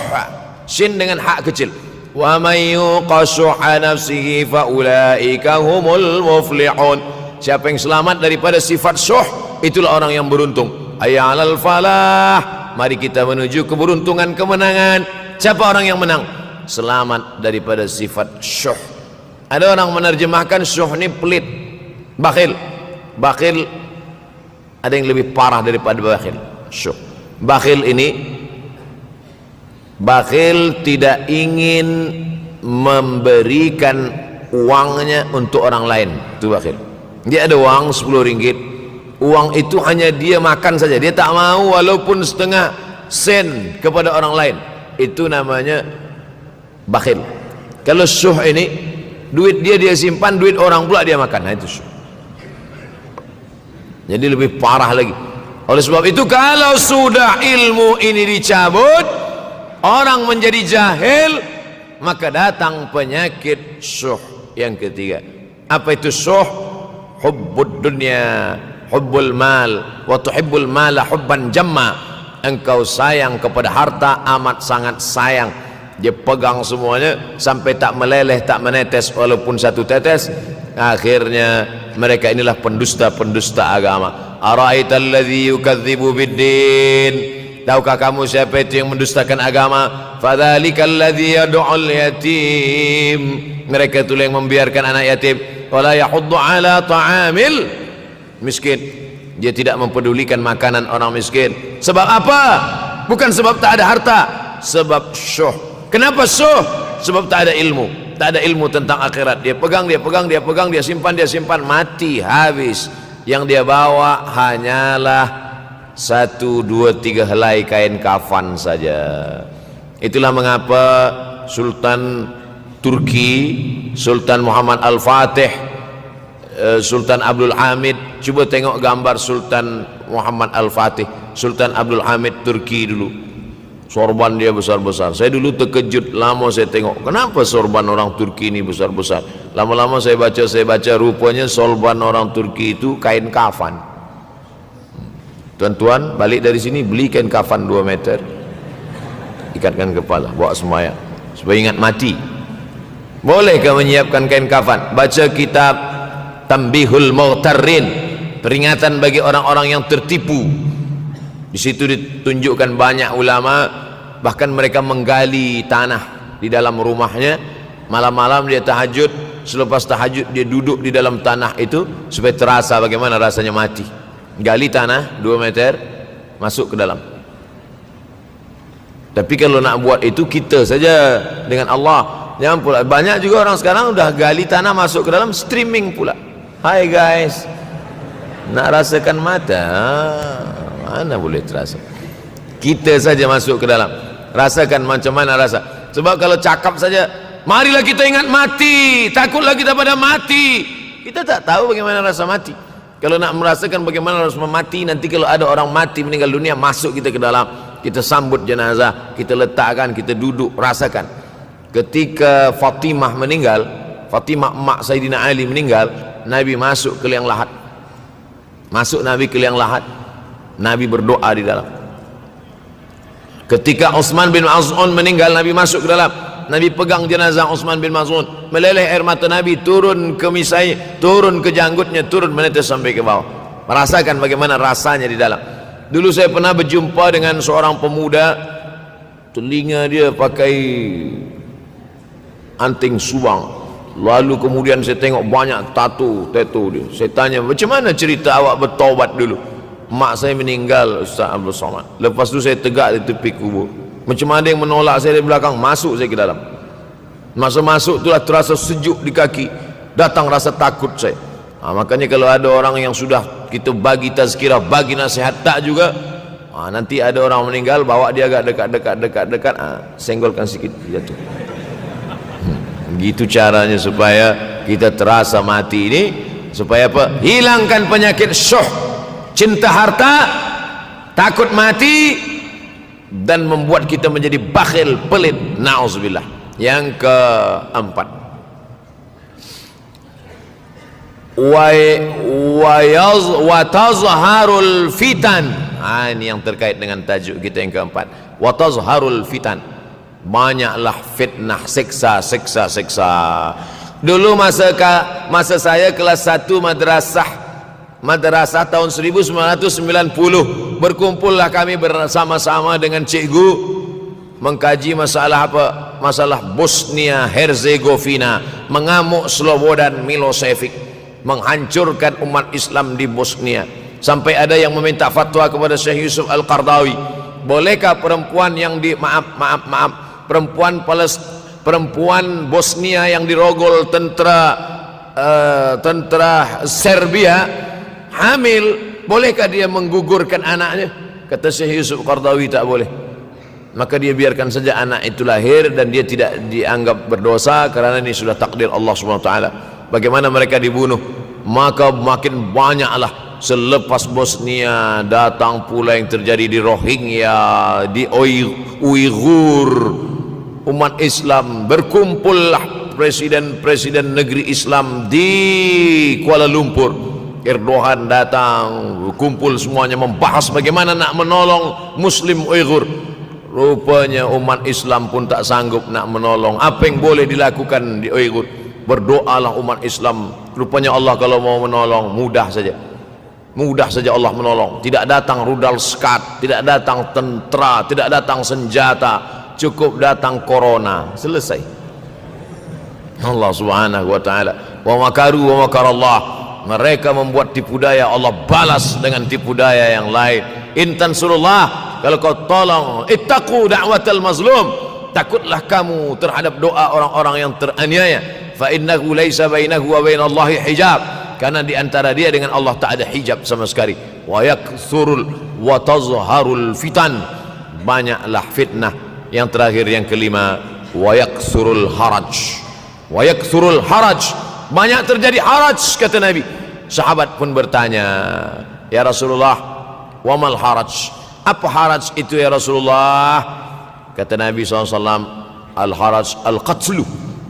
sin dengan hak kecil. Wa may yuqashuh nafsihi fa ulaika humul muflihun. Siapa yang selamat daripada sifat syuh, itulah orang yang beruntung. Hayya 'alal falah, mari kita menuju keberuntungan, kemenangan. Siapa orang yang menang? Selamat daripada sifat syuh. Ada orang menerjemahkan syuh ini pelit, bakhil. Bakhil ada yang lebih parah daripada bakhil. Syuh, Bakhil ini, bakhil tidak ingin memberikan uangnya untuk orang lain. Itu bakhil. Dia ada uang 10 ringgit, uang itu hanya dia makan saja, dia tak mau walaupun setengah sen kepada orang lain. Itu namanya bakhil. Kalau syuh ini, duit dia simpan, duit orang pula dia makan. Nah, itu syuh. Jadi lebih parah lagi. Oleh sebab itu, kalau sudah ilmu ini dicabut, orang menjadi jahil, maka datang penyakit syuh yang ketiga. Apa itu syuh? Hubbud dunya, hubbul mal, wa tuhibbul mala hubban jamma. Engkau sayang kepada harta amat sangat sayang. Dia pegang semuanya sampai tak meleleh, tak menetes walaupun satu tetes. Akhirnya mereka inilah pendusta-pendusta agama. Ara'aital ladzi yukadzibu biddin. Tahukah kamu siapa itu yang mendustakan agama? Fadzalikal ladzi yad'ul yatim. Mereka itu yang membiarkan anak yatim. Wala yahuddu ala ta'amil miskin. Dia tidak mempedulikan makanan orang miskin. Sebab apa? Bukan sebab tak ada harta, sebab syuh. Kenapa syuh? Sebab tak ada ilmu. Tak ada ilmu tentang akhirat. Dia pegang, dia simpan, mati, habis. Yang dia bawa hanyalah 1, 2, 3 helai kain kafan saja. Itulah mengapa Sultan Turki, Sultan Muhammad Al-Fatih, Sultan Abdul Hamid, coba tengok gambar Sultan Muhammad Al-Fatih, Sultan Abdul Hamid Turki dulu. Sorban dia besar-besar. Saya dulu terkejut, lama saya tengok, kenapa sorban orang Turki ini besar-besar. Lama-lama saya baca, rupanya sorban orang Turki itu kain kafan. Tuan-tuan balik dari sini, beli kain kafan 2 meter, ikatkan kepala, bawa sembahyang supaya ingat mati. Bolehkah menyiapkan kain kafan? Baca kitab Tanbihul Mughtarrin, peringatan bagi orang-orang yang tertipu. Di situ ditunjukkan banyak ulama, bahkan mereka menggali tanah di dalam rumahnya. Malam-malam dia tahajud, selepas tahajud dia duduk di dalam tanah itu supaya terasa bagaimana rasanya mati. Gali tanah 2 meter, masuk ke dalam. Tapi kalau nak buat itu kita saja dengan Allah. Jangan pula, banyak juga orang sekarang udah gali tanah masuk ke dalam, streaming pula. Hai guys, nak rasakan mata, mana boleh terasa. Kita saja masuk ke dalam, rasakan macam mana rasa. Sebab kalau cakap saja, marilah kita ingat mati, takutlah kita pada mati, kita tak tahu bagaimana rasa mati. Kalau nak merasakan bagaimana rasa mati, nanti kalau ada orang mati meninggal dunia, masuk kita ke dalam, kita sambut jenazah, kita letakkan, kita duduk, rasakan. Ketika Fatimah meninggal, Fatimah emak Sayyidina Ali meninggal, Nabi masuk ke liang lahat. Masuk Nabi ke liang lahat, Nabi berdoa di dalam. Ketika Utsman bin Maz'un meninggal, Nabi masuk ke dalam, Nabi pegang jenazah Utsman bin Maz'un, meleleh air mata Nabi turun ke misai, turun ke janggutnya, turun menetes sampai ke bawah. Merasakan bagaimana rasanya di dalam. Dulu saya pernah berjumpa dengan seorang pemuda, telinga dia pakai anting subang, lalu kemudian saya tengok banyak tato dia. Saya tanya, macam mana cerita awak bertaubat dulu? Mak saya meninggal, Ustaz Abdul Somad. Lepas tu saya tegak di tepi kubur. Macam ada yang menolak saya dari belakang, masuk saya ke dalam. Masa masuk itulah terasa sejuk di kaki, datang rasa takut saya. Makanya kalau ada orang yang sudah kita bagi tazkirah, bagi nasihat tak juga, nanti ada orang meninggal, bawa dia agak dekat, senggolkan sikit, jatuh. Gitu caranya supaya kita terasa mati ini, supaya apa? Hilangkan penyakit syuh, cinta harta, takut mati, dan membuat kita menjadi bakhil, pelit. Na'udzubillah. Yang keempat, wa tazharul fitan. Ini yang terkait dengan tajuk kita yang keempat. Wa tazharul fitan. Banyaklah fitnah, siksa. Dulu masa saya kelas 1 madrasah tahun 1990, berkumpullah kami bersama-sama dengan cikgu mengkaji masalah apa? Masalah Bosnia Herzegovina, mengamuk Slobodan Milosevic, menghancurkan umat Islam di Bosnia. Sampai ada yang meminta fatwa kepada Syekh Yusuf Al-Qardawi, Bolehkah perempuan yang perempuan Bosnia yang dirogol tentara Serbia hamil, bolehkah dia menggugurkan anaknya? Kata Syekh Yusuf Qardawi, tak boleh. Maka dia biarkan saja anak itu lahir dan dia tidak dianggap berdosa karena ini sudah takdir Allah SWT. Bagaimana mereka dibunuh? Maka makin banyaklah selepas Bosnia datang pula yang terjadi di Rohingya, di Uighur. Umat Islam berkumpullah, presiden-presiden negeri Islam di Kuala Lumpur. Erdogan datang, kumpul semuanya membahas bagaimana nak menolong Muslim Uighur. Rupanya umat Islam pun tak sanggup nak menolong. Apa yang boleh dilakukan di Uighur? Berdoalah umat Islam. Rupanya Allah kalau mau menolong mudah saja. Mudah saja Allah menolong. Tidak datang rudal skat, tidak datang tentera, tidak datang senjata, cukup datang corona, selesai. Allah Subhanahu wa taala, wa makaru wa makarallah. Mereka membuat tipu daya, Allah balas dengan tipu daya yang lain. In tansurullah, kalau kau tolong, ittaqu da'watal mazlum, takutlah kamu terhadap doa orang-orang yang teraniaya. Fa innahu laisa bainahu wa bainallahi hijab, karena di antara dia dengan Allah tak ada hijab sama sekali. Wa yakthurul wa tazharul fitan, banyaklah fitnah. Yang terakhir, yang kelima, wa yakthurul haraj. Wa yakthurul haraj, banyak terjadi haraj, kata Nabi. Sahabat pun bertanya, ya Rasulullah, wa mal haraj? Apa haraj itu ya Rasulullah? Kata Nabi SAW, al haraj al qatlu.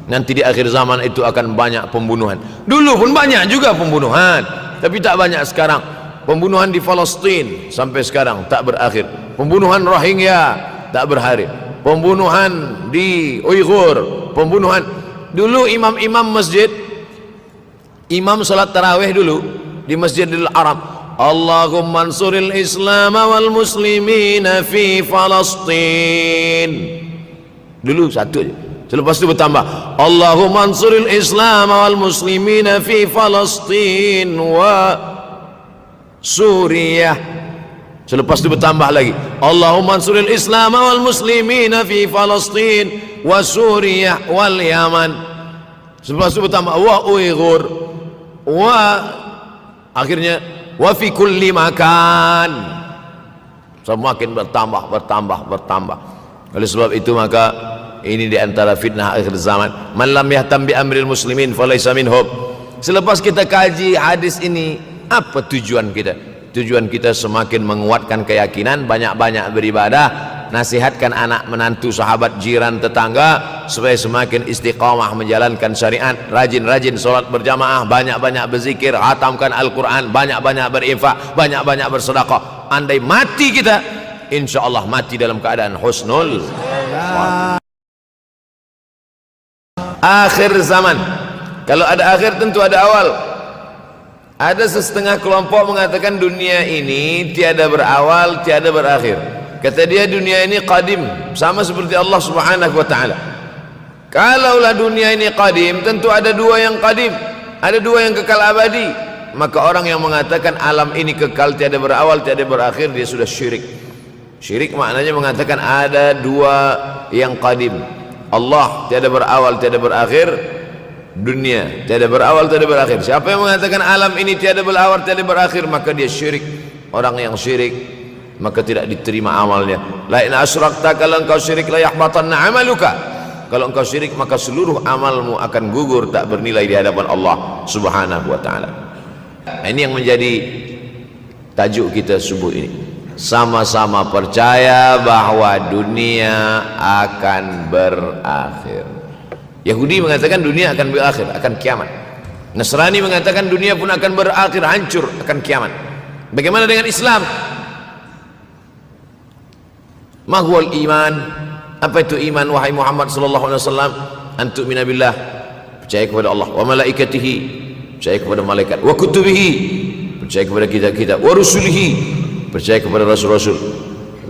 Nanti di akhir zaman itu akan banyak pembunuhan. Dulu pun banyak juga pembunuhan, tapi tak banyak sekarang. Pembunuhan di Palestina sampai sekarang tak berakhir. Pembunuhan Rohingya tak berakhir. Pembunuhan di Uighur, pembunuhan. Dulu imam-imam masjid, imam salat tarawih dulu di Masjidil Haram, Allahumma ansuril Islam wal muslimina fi Palestin. Dulu satu aja. Selepas itu bertambah, Allahumma ansuril Islam wal muslimina fi Palestin wa Suriah. Selepas itu bertambah lagi, Allahumma ansuril Islam wal muslimina fi Palestin wa Suriah wal Yaman. Selepas itu bertambah wa Uighur wa, akhirnya wa fi kulli makan. Semakin bertambah. Oleh sebab itu maka ini di antara fitnah akhir zaman. Man lam yahtam bi amril muslimin falaysa minhum. Selepas kita kaji hadis ini, apa tujuan kita? Tujuan kita semakin menguatkan keyakinan, banyak-banyak beribadah, nasihatkan anak menantu, sahabat, jiran, tetangga supaya semakin istiqamah menjalankan syariat, rajin-rajin solat berjamaah, banyak-banyak berzikir, hatamkan Al-Quran, banyak-banyak berinfak, banyak-banyak bersedekah. Andai mati kita, insyaallah mati dalam keadaan husnul akhir zaman. Kalau ada akhir tentu ada awal. Ada setengah kelompok mengatakan dunia ini tiada berawal, tiada berakhir. Kata dia dunia ini qadim, sama seperti Allah Subhanahu wa taala. Kalaulah dunia ini qadim, tentu ada dua yang qadim, ada dua yang kekal abadi. Maka orang yang mengatakan alam ini kekal, tiada berawal, tiada berakhir, dia sudah syirik. Syirik maknanya mengatakan ada dua yang qadim. Allah tiada berawal, tiada berakhir, dunia tiada berawal, tiada berakhir. Siapa yang mengatakan alam ini tiada berawal, tiada berakhir, maka dia syirik. Orang yang syirik maka tidak diterima amalnya. La in asyrakta, kalau engkau syirik la yahbatanna amaluka. Kalau engkau syirik maka seluruh amalmu akan gugur, tak bernilai di hadapan Allah Subhanahu wa taala. Ini yang menjadi tajuk kita subuh ini. Sama-sama percaya bahwa dunia akan berakhir. Yahudi mengatakan dunia akan berakhir, akan kiamat. Nasrani mengatakan dunia pun akan berakhir, hancur, akan kiamat. Bagaimana dengan Islam? Ma huwal iman? Apa itu iman wahai Muhammad sallallahu alaihi wasallam? Antu'mina billah, percaya kepada Allah, wa malaikatihi, percaya kepada malaikat, wa kutubihi, percaya kepada kitab-kitab, wa rusulihi, percaya kepada rasul-rasul,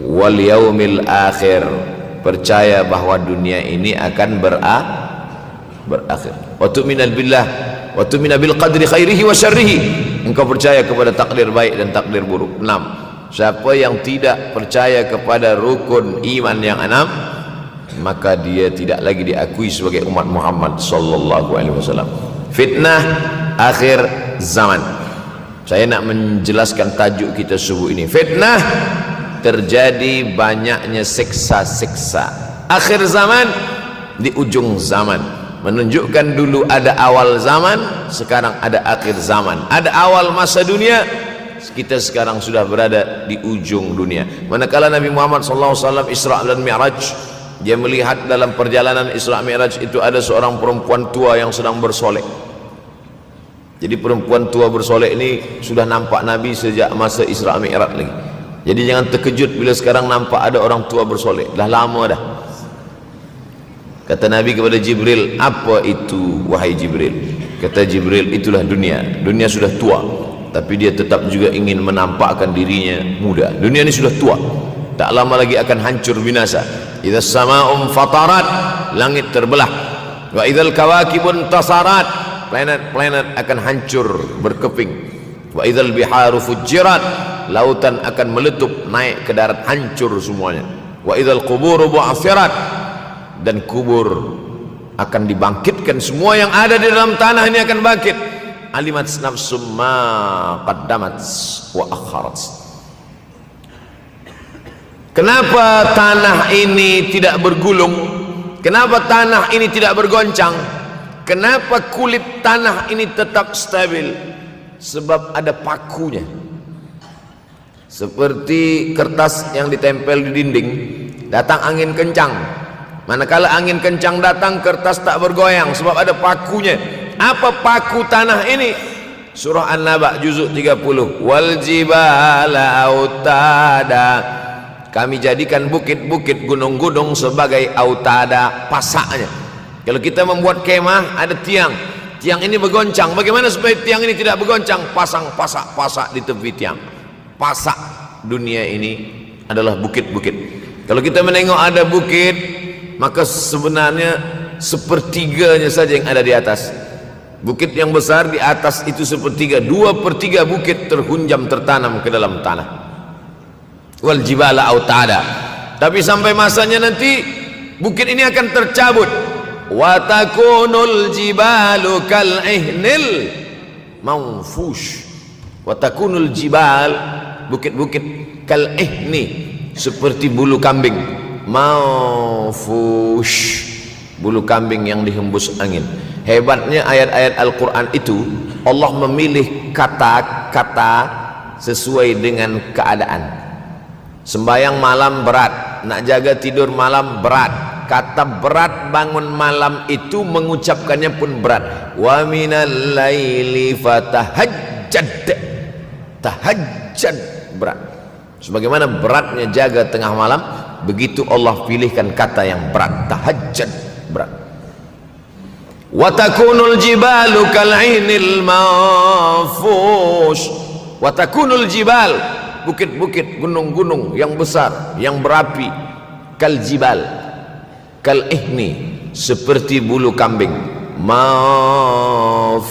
wal yaumil akhir, percaya bahwa dunia ini akan berakhir. Wa tu'mina billah wa tu'mina bil qadri khairihi wa syarrihi, engkau percaya kepada takdir baik dan takdir buruk. 6. siapa yang tidak percaya kepada rukun iman yang 6, maka dia tidak lagi diakui sebagai umat Muhammad sallallahu alaihi wasallam. Fitnah akhir zaman. Saya nak menjelaskan tajuk kita subuh ini. Fitnah, terjadi banyaknya siksa-siksa. Akhir zaman, di ujung zaman, menunjukkan dulu ada awal zaman, sekarang ada akhir zaman. Ada awal masa dunia, kita sekarang sudah berada di ujung dunia. Manakala Nabi Muhammad SAW Isra dan Mi'raj, dia melihat dalam perjalanan Isra Mi'raj itu ada seorang perempuan tua yang sedang bersolek. Jadi perempuan tua bersolek ini sudah nampak Nabi sejak masa Isra Mi'raj lagi. Jadi jangan terkejut bila sekarang nampak ada orang tua bersolek, dah lama dah. Kata Nabi kepada Jibril, apa itu wahai Jibril? Kata Jibril, itulah dunia. Dunia sudah tua, tapi dia tetap juga ingin menampakkan dirinya muda. Dunia ini sudah tua, tak lama lagi akan hancur binasa. Idza sama'um fatarat, langit terbelah. Wa idzal kawakibun tasarat, planet-planet akan hancur berkeping. Wa idzal biharu fujirat, lautan akan meletup naik ke darat, hancur semuanya. Wa idzal quburu bu'athirat, dan kubur akan dibangkitkan. Semua yang ada di dalam tanah ini akan bangkit. Alimat nafsum ma qaddamat wa akharat. Kenapa tanah ini tidak bergulung? Kenapa tanah ini tidak bergoncang? Kenapa kulit tanah ini tetap stabil? Sebab ada pakunya. Seperti kertas yang ditempel di dinding, datang angin kencang, manakala angin kencang datang, kertas tak bergoyang sebab ada pakunya. Apa paku tanah ini? Surah An-Naba juzuk 30. Wal jibala autada, kami jadikan bukit-bukit, gunung-gunung sebagai autada, pasaknya. Kalau kita membuat kemah, ada tiang, tiang ini bergoncang. Bagaimana supaya tiang ini tidak bergoncang? Pasang pasak-pasak di tepi tiang. Pasak dunia ini adalah bukit-bukit. Kalau kita menengok ada bukit, maka sebenarnya sepertiganya saja yang ada di atas. Bukit yang besar di atas itu sepertiga, 2/3 bukit terhunjam, tertanam ke dalam tanah. Wal jibala autada. Tapi sampai masanya nanti bukit ini akan tercabut. Wa takunul jibalu kal ihnil manfush. Wa takunul jibal, bukit-bukit kal ihni, seperti bulu kambing. Manfush, bulu kambing yang dihembus angin. Hebatnya ayat-ayat Al-Quran itu, Allah memilih kata-kata sesuai dengan keadaan. Sembayang malam berat, nak jaga tidur malam berat. Kata berat bangun malam itu mengucapkannya pun berat. Wa minal laili fatahajjad, tahajjad berat. Sebagaimana beratnya jaga tengah malam, begitu Allah pilihkan kata yang berat, tahajjud, berat. Wa takunul jibalu kal'inil manfush. Wa takunul jibal, bukit-bukit, gunung-gunung yang besar, yang berapi, kal jibal, kal ihni, seperti bulu kambing. Manfush,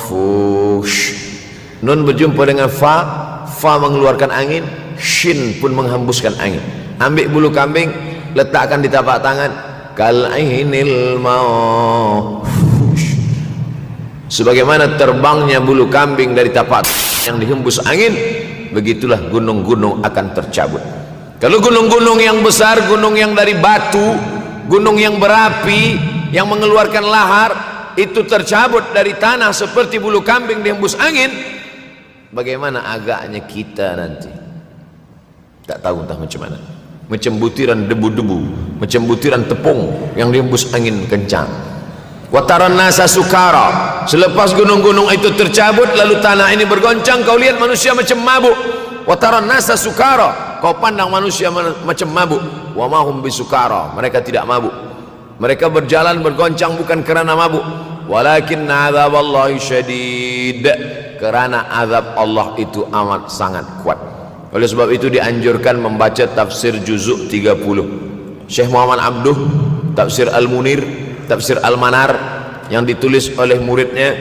nun berjumpa dengan fa, fa mengeluarkan angin, shin pun menghembuskan angin. Ambil bulu kambing, letakkan di tapak tangan, kal ainil manfush, sebagaimana terbangnya bulu kambing dari tapak yang dihembus angin, begitulah gunung-gunung akan tercabut. Kalau gunung-gunung yang besar, gunung yang dari batu, gunung yang berapi, yang mengeluarkan lahar, itu tercabut dari tanah seperti bulu kambing dihembus angin, bagaimana agaknya kita nanti? Tak tahu entah macam mana. Macam butiran debu-debu, macam butiran tepung yang dihembus angin kencang. Wataran nasa sukara, selepas gunung-gunung itu tercabut lalu tanah ini bergoncang, kau lihat manusia macam mabuk. Wataran nasa sukara, kau pandang manusia macam mabuk. Wa mahum bisukara, mereka tidak mabuk. Mereka berjalan bergoncang bukan kerana mabuk, walakin azaballahi syadid, kerana azab Allah itu amat sangat kuat. Oleh sebab itu dianjurkan membaca tafsir juzuk 30 Syekh Muhammad Abduh, tafsir Al-Munir, tafsir Al-Manar yang ditulis oleh muridnya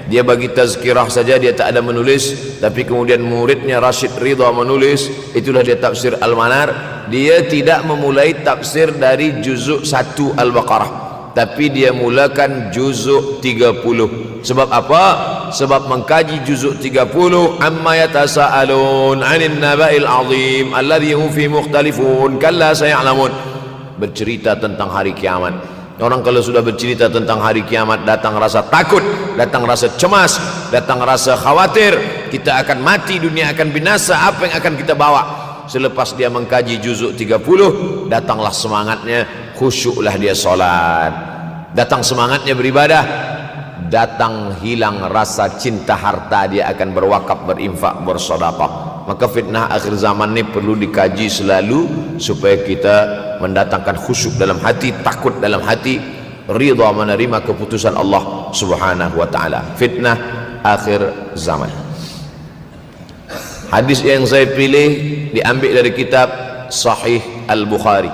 dia bagi tazkirah saja, dia tak ada menulis, tapi kemudian muridnya Rashid Ridha menulis, itulah dia tafsir Al-Manar. Dia tidak memulai tafsir dari juzuk 1 Al-Baqarah, tapi dia mulakan juzuk 30. Sebab apa? Sebab mengkaji juzuk 30, amma yatasaalun 'anil naba'il 'azim alladhi hum fi mukhtalifun kalla saya'lamun, bercerita tentang hari kiamat. Orang kalau sudah bercerita tentang hari kiamat, datang rasa takut, datang rasa cemas, datang rasa khawatir, kita akan mati, dunia akan binasa, apa yang akan kita bawa? Selepas dia mengkaji juzuk 30, datanglah semangatnya, khusyuklah dia solat, datang semangatnya beribadah, datang hilang rasa cinta harta, dia akan berwakaf, berinfak, bersedekah. Maka fitnah akhir zaman ini perlu dikaji selalu supaya kita mendatangkan khusyuk dalam hati, takut dalam hati, ridha menerima keputusan Allah Subhanahu wa taala. Fitnah akhir zaman. Hadis yang saya pilih diambil dari kitab Sahih Al-Bukhari.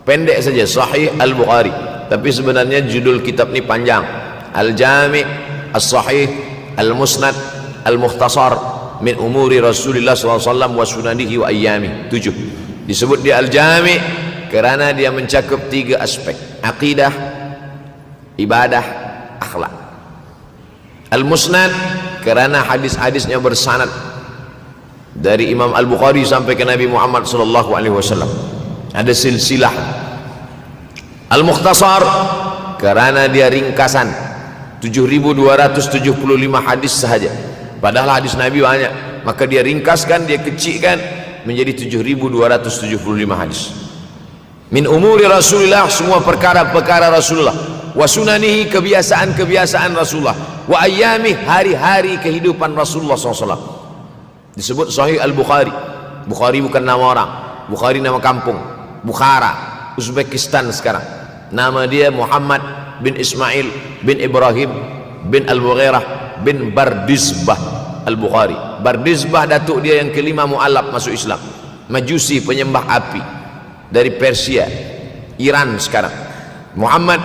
Pendek saja, Sahih Al-Bukhari, tapi sebenarnya judul kitab ini panjang. Al-Jami' As-Sahih Al-Musnad Al-Mukhtasar min umuri Rasulullah SAW wa sunanihi wa ayyami. 7. Disebut dia Al-Jami' kerana dia mencakup 3 aspek: akidah, ibadah, akhlak. Al-Musnad kerana hadis-hadisnya bersanad dari Imam Al-Bukhari sampai ke Nabi Muhammad SAW, ada silsilah. Al-Mukhtasar kerana dia ringkasan, 7.275 hadis sahaja, padahal hadis Nabi banyak, maka dia ringkaskan, dia kecilkan menjadi 7.275 hadis. Min umuri Rasulullah, semua perkara-perkara Rasulullah, wa sunanihi, kebiasaan-kebiasaan Rasulullah, wa ayyami, hari-hari kehidupan Rasulullah SAW. Disebut Sahih Al-Bukhari. Bukhari bukan nama orang, Bukhari nama kampung, Bukhara, Uzbekistan sekarang. Nama dia Muhammad bin Ismail bin Ibrahim bin Al-Mughirah bin Bardizbah Al-Bukhari. Bardizbah datuk dia yang kelima mu'alaf masuk Islam, Majusi, penyembah api, dari Persia, Iran sekarang. Muhammad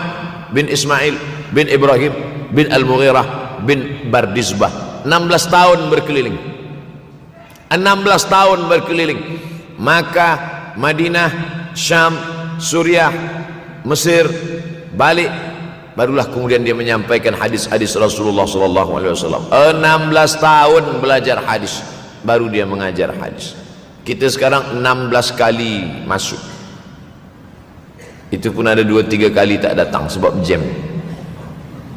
bin Ismail bin Ibrahim bin Al-Mughirah bin Bardizbah. 16 tahun berkeliling, 16 tahun berkeliling Makkah, Madinah, Syam, Suriah, Mesir, balik, barulah kemudian dia menyampaikan hadis-hadis Rasulullah SAW. 16 tahun belajar hadis, baru dia mengajar hadis. Kita sekarang 16 kali masuk, itu pun ada 2-3 kali tak datang sebab jam.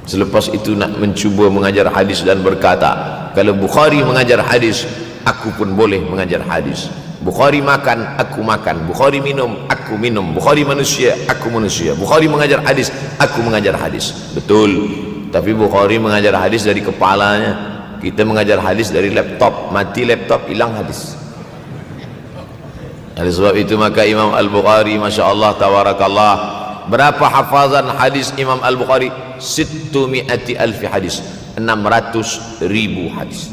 Selepas itu nak mencuba mengajar hadis dan berkata, kalau Bukhari mengajar hadis, aku pun boleh mengajar hadis. Bukhari makan, aku makan. Bukhari minum, aku minum. Bukhari manusia, aku manusia. Bukhari mengajar hadis, aku mengajar hadis. Betul, tapi Bukhari mengajar hadis dari kepalanya, kita mengajar hadis dari laptop. Mati laptop, hilang hadis. Oleh sebab itu maka Imam Al-Bukhari, Masya Allah, Tabarakallah, berapa hafazan hadis Imam Al-Bukhari? 600,000 hadis, 600,000 hadis.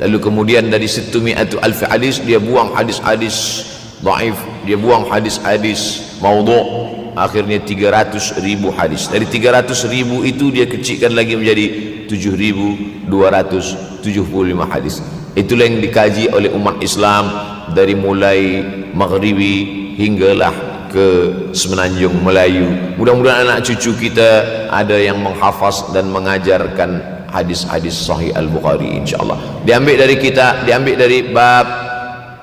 Lalu kemudian dari 600,000 hadis dia buang hadis-hadis dhaif, dia buang hadis-hadis maudhu', akhirnya 300,000 hadis. Dari 300,000 itu dia kecilkan lagi menjadi 7.275 hadis. Itulah yang dikaji oleh umat Islam dari mulai Maghribi hinggalah ke Semenanjung Melayu. Mudah-mudahan anak cucu kita ada yang menghafaz dan mengajarkan hadis-hadis Sahih Al-Bukhari, insyaallah. Diambil dari kita, diambil dari bab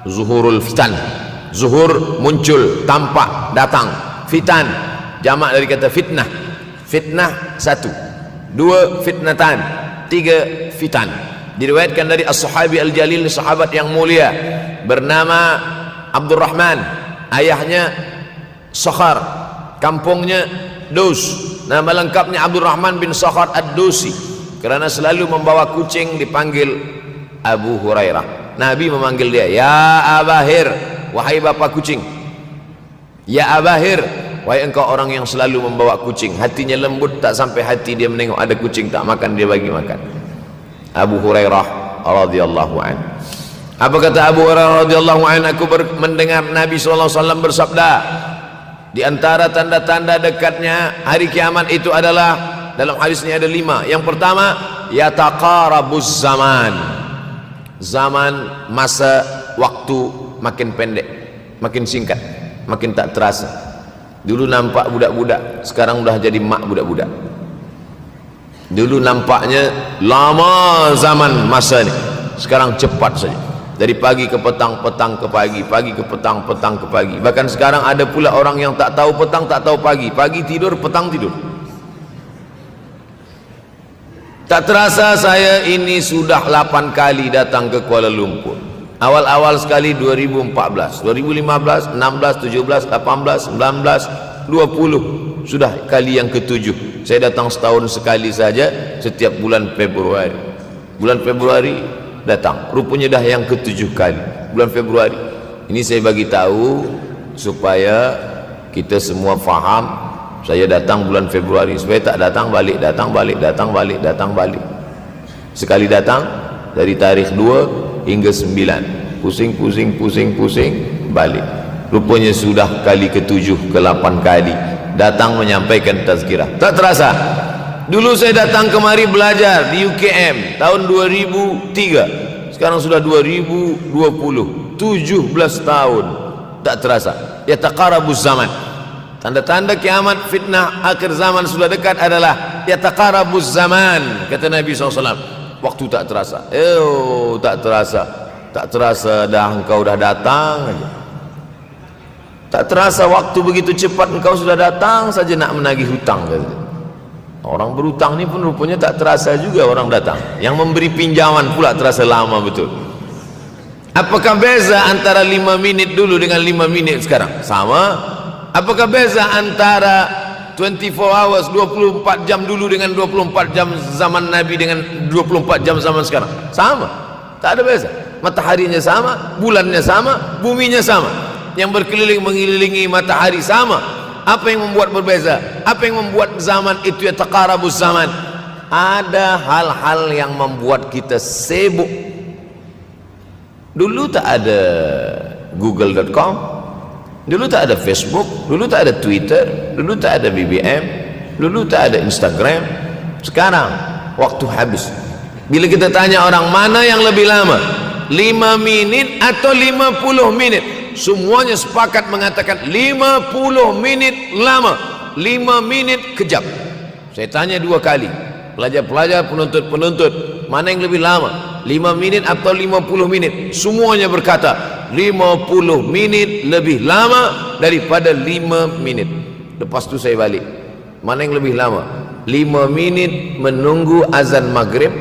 zuhurul fitan. Zuhur, muncul, tampak, datang. Fitan jamak dari kata fitnah. Fitnah 1, 2 fitnatan, 3 fitan. Diriwayatkan dari as-sahabi al-jalil, sahabat yang mulia bernama Abdurrahman, ayahnya Sakhar, kampungnya Dus. Nama lengkapnya Abdurrahman bin Sakhar Ad-Dusi. Kerana selalu membawa kucing dipanggil Abu Hurairah. Nabi memanggil dia, ya Abahir, wahai bapa kucing. Ya Abahir, wahai engkau orang yang selalu membawa kucing. Hatinya lembut, tak sampai hati dia menengok ada kucing tak makan, dia bagi makan. Abu Hurairah radhiyallahu anhu. Apa kata Abu Hurairah radhiyallahu anhu? Aku mendengar Nabi SAW bersabda, di antara tanda-tanda dekatnya hari kiamat itu adalah dalam hadis ini ada 5. Yang pertama, yataqarabuz zaman. Zaman, masa, waktu makin pendek, makin singkat, makin tak terasa. Dulu nampak budak-budak, sekarang udah jadi mak budak-budak. Dulu nampaknya lama zaman masa ni, sekarang cepat saja. Dari pagi ke petang, petang ke pagi, pagi ke petang, petang ke pagi. Bahkan sekarang ada pula orang yang tak tahu petang, tak tahu pagi. Pagi tidur, petang tidur. Tak terasa saya ini sudah 8 kali datang ke Kuala Lumpur. Awal-awal sekali 2014, 2015, 16, 17, 18, 19, 20. Sudah kali yang ke-7. Saya datang setahun sekali saja, setiap bulan Februari. Bulan Februari datang, rupanya dah yang ke-7 kali bulan Februari. Ini saya bagi tahu supaya kita semua faham. Saya datang bulan Februari, supaya tak datang balik, datang balik, datang balik, datang balik. Sekali datang dari tarikh 2 hingga 9, pusing, pusing, pusing, pusing, balik. Rupanya sudah kali ke-7, ke-8 kali datang menyampaikan tazkirah. Tak terasa. Dulu saya datang kemari belajar di UKM tahun 2003. Sekarang sudah 2020, 17 tahun. Tak terasa. Yataqarabuz zaman. Tanda-tanda kiamat, fitnah akhir zaman sudah dekat adalah yataqarabuz zaman, kata Nabi SAW. Waktu tak terasa. Tak terasa. Tak terasa dah engkau dah datang aja. Tak terasa waktu begitu cepat, engkau sudah datang saja nak menagih hutang, kata. Orang berhutang ni pun rupanya tak terasa juga orang datang. Yang memberi pinjaman pula terasa lama betul. Apakah beza antara 5 minit dulu dengan 5 minit sekarang? Sama. Apakah beza antara 24 hours, 24 jam dulu dengan 24 jam zaman Nabi dengan 24 jam zaman sekarang? Sama. Tak ada beza. Mataharinya sama, bulannya sama, buminya sama. Yang berkeliling mengelilingi matahari sama. Apa yang membuat berbeza? Apa yang membuat zaman itu yataqarabuz zaman? Ada hal-hal yang membuat kita sibuk. Dulu tak ada google.com, dulu tak ada Facebook, dulu tak ada Twitter, dulu tak ada BBM, dulu tak ada Instagram. Sekarang waktu habis. Bila kita tanya orang mana yang lebih lama, 5 minit atau 50 menit, semuanya sepakat mengatakan 50 menit lama, 5 minit kejap. Saya tanya 2 kali, pelajar-pelajar, penuntut-penuntut, mana yang lebih lama, 5 minit atau 50 menit? Semuanya berkata 50 menit lebih lama daripada 5 menit. Lepas tu saya balik, mana yang lebih lama? 5 minit menunggu azan maghrib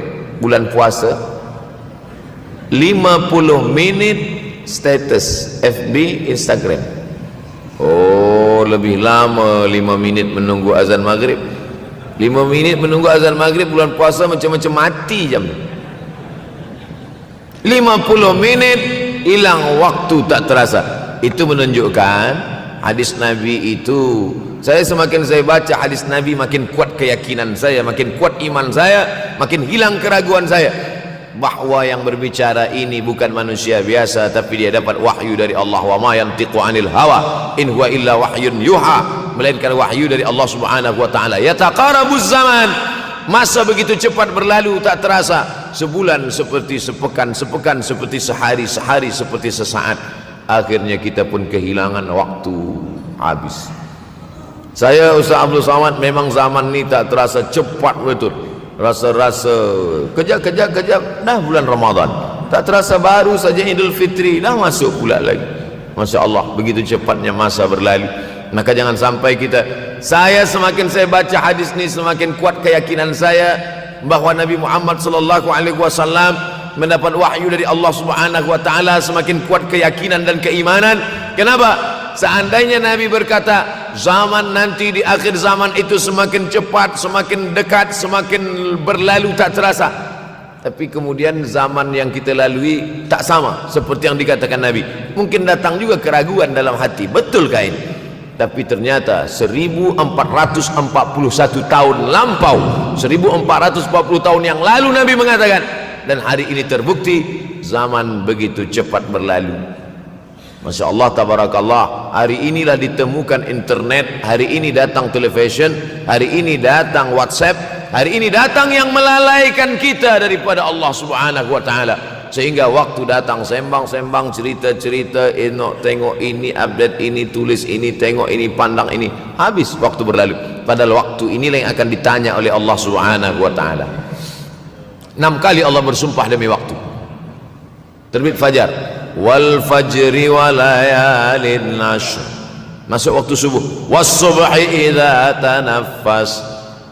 bulan puasa, 50 menit status FB, Instagram. Oh, lebih lama 5 minit menunggu azan maghrib. 5 minit menunggu azan maghrib bulan puasa macam-macam mati jam. 50 menit hilang waktu tak terasa. Itu menunjukkan hadis Nabi itu. Semakin saya baca hadis Nabi, makin kuat keyakinan saya, makin kuat iman saya, makin hilang keraguan saya bahwa yang berbicara ini bukan manusia biasa, tapi dia dapat wahyu dari Allah. Wa ma yantiqu anil hawa in huwa illa wahyun yuha, melainkan wahyu dari Allah Subhanahu wa taala. Yataqarabuz zaman, masa begitu cepat berlalu tak terasa. Sebulan seperti sepekan, sepekan seperti sehari, sehari seperti sesaat. Akhirnya kita pun kehilangan waktu, habis. Saya Ustaz Abdul Samad, memang zaman ni tak terasa cepat betul. Rasa-rasa kejap-kejap dah bulan Ramadan, tak terasa baru saja Idul Fitri dah masuk pula lagi. Masya Allah, begitu cepatnya masa berlalu. Maka jangan sampai semakin saya baca hadis ni, semakin kuat keyakinan saya bahwa Nabi Muhammad SAW mendapat wahyu dari Allah Subhanahu wa taala. Semakin kuat keyakinan dan keimanan. Kenapa? Seandainya Nabi berkata zaman nanti di akhir zaman itu semakin cepat, semakin dekat, semakin berlalu tak terasa, tapi kemudian zaman yang kita lalui tak sama seperti yang dikatakan Nabi. Mungkin datang juga keraguan dalam hati, betulkah ini? Tapi ternyata 1441 tahun lampau, 1440 tahun yang lalu Nabi mengatakan, dan hari ini terbukti zaman begitu cepat berlalu. Masya Allah, tabarakallah. Hari inilah ditemukan internet, hari ini datang television, hari ini datang WhatsApp, hari ini datang yang melalaikan kita daripada Allah subhanahu wa ta'ala. Sehingga waktu datang sembang-sembang, cerita-cerita, tengok ini, update ini, tulis ini, tengok ini, pandang ini, habis waktu berlalu. Padahal waktu inilah yang akan ditanya oleh Allah subhanahu wa ta'ala. 6 kali Allah bersumpah demi waktu. Terbit fajar, wal fajri wa layalin ashr, masuk waktu subuh, was subhi idza tanaffas,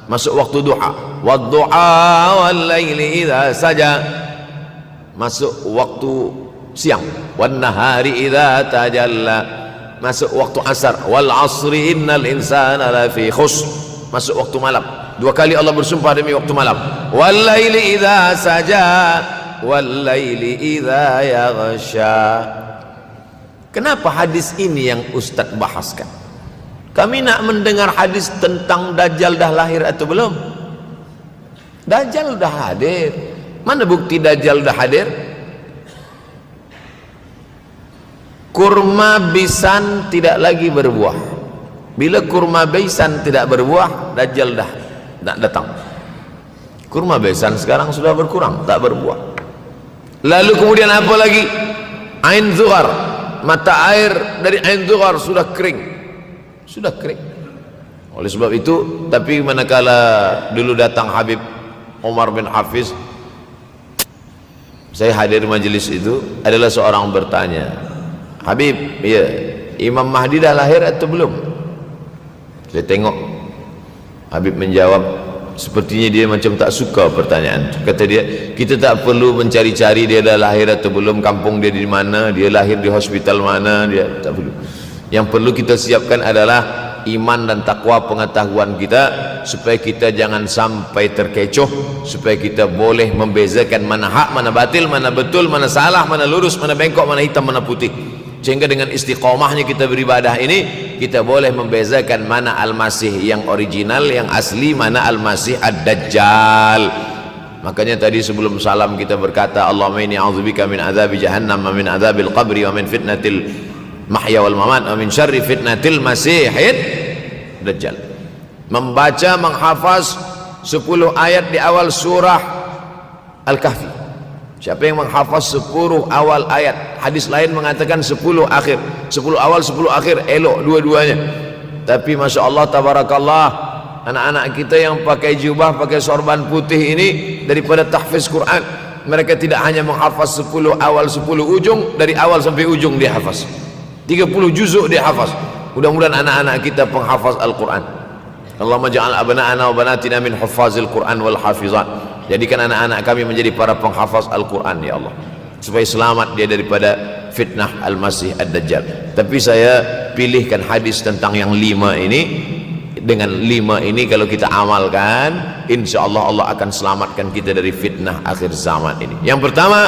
masuk waktu duha, wad duha wal laili idza saja, masuk waktu siang, wan nahari idza tajalla, masuk waktu asar, wal asri innal insana lafi khusr, masuk waktu malam. 2 kali Allah bersumpah demi waktu malam, wal laili idza saja wal laili idza yaghsha. Kenapa hadis ini yang Ustaz bahaskan? Kami nak mendengar hadis tentang Dajjal dah lahir atau belum? Dajjal dah hadir. Mana bukti Dajjal dah hadir? Kurma bisan tidak lagi berbuah. Bila kurma bisan tidak berbuah, Dajjal dah nak datang. Kurma bisan sekarang sudah berkurang, tak berbuah. Lalu kemudian apa lagi? Ain Zughar, mata air dari Ain Zughar sudah kering, sudah kering. Oleh sebab itu, tapi manakala dulu datang Habib Umar bin Hafiz, saya hadir majelis itu, adalah seorang bertanya, Habib, ya, Imam Mahdi dah lahir atau belum? Saya tengok Habib menjawab, sepertinya dia macam tak suka pertanyaan. Kata dia, kita tak perlu mencari-cari dia dah lahir atau belum, kampung dia di mana, dia lahir di hospital mana, dia tak perlu. Yang perlu kita siapkan adalah iman dan takwa pengetahuan kita, supaya kita jangan sampai terkecoh, supaya kita boleh membezakan mana hak, mana batil, mana betul, mana salah, mana lurus, mana bengkok, mana hitam, mana putih. Sehingga dengan istiqomahnya kita beribadah ini, kita boleh membezakan mana Al-Masih yang original, yang asli, mana Al-Masih Ad-Dajjal. Makanya tadi sebelum salam kita berkata, Allahumma inni a'udzubika min azabi jahannam wa min azabil qabri wa min fitnatil mahya wal mamat wa min syarri fitnatil masihid Dajjal. Membaca, menghafaz 10 ayat di awal surah Al-Kahfi. Siapa yang menghafaz 10 awal ayat, hadis lain mengatakan 10 akhir, 10 awal 10 akhir, elok dua-duanya. Tapi Masya Allah, tabarakallah, anak-anak kita yang pakai jubah, pakai sorban putih ini, daripada tahfiz Quran, mereka tidak hanya menghafaz 10 awal 10 ujung, dari awal sampai ujung dia hafaz, 30 juzuk dia hafaz. Mudah-mudahan anak-anak kita penghafaz Al-Quran. Allahumma ja'al abna'ana wa banatina min huffazil Quran wal hafizat. Jadikan anak-anak kami menjadi para penghafaz Al-Quran, ya Allah, supaya selamat dia daripada fitnah Al-Masih Ad-Dajjal. Tapi saya pilihkan hadis tentang yang 5 ini. Dengan 5 ini kalau kita amalkan, insya Allah Allah akan selamatkan kita dari fitnah akhir zaman ini. Yang pertama,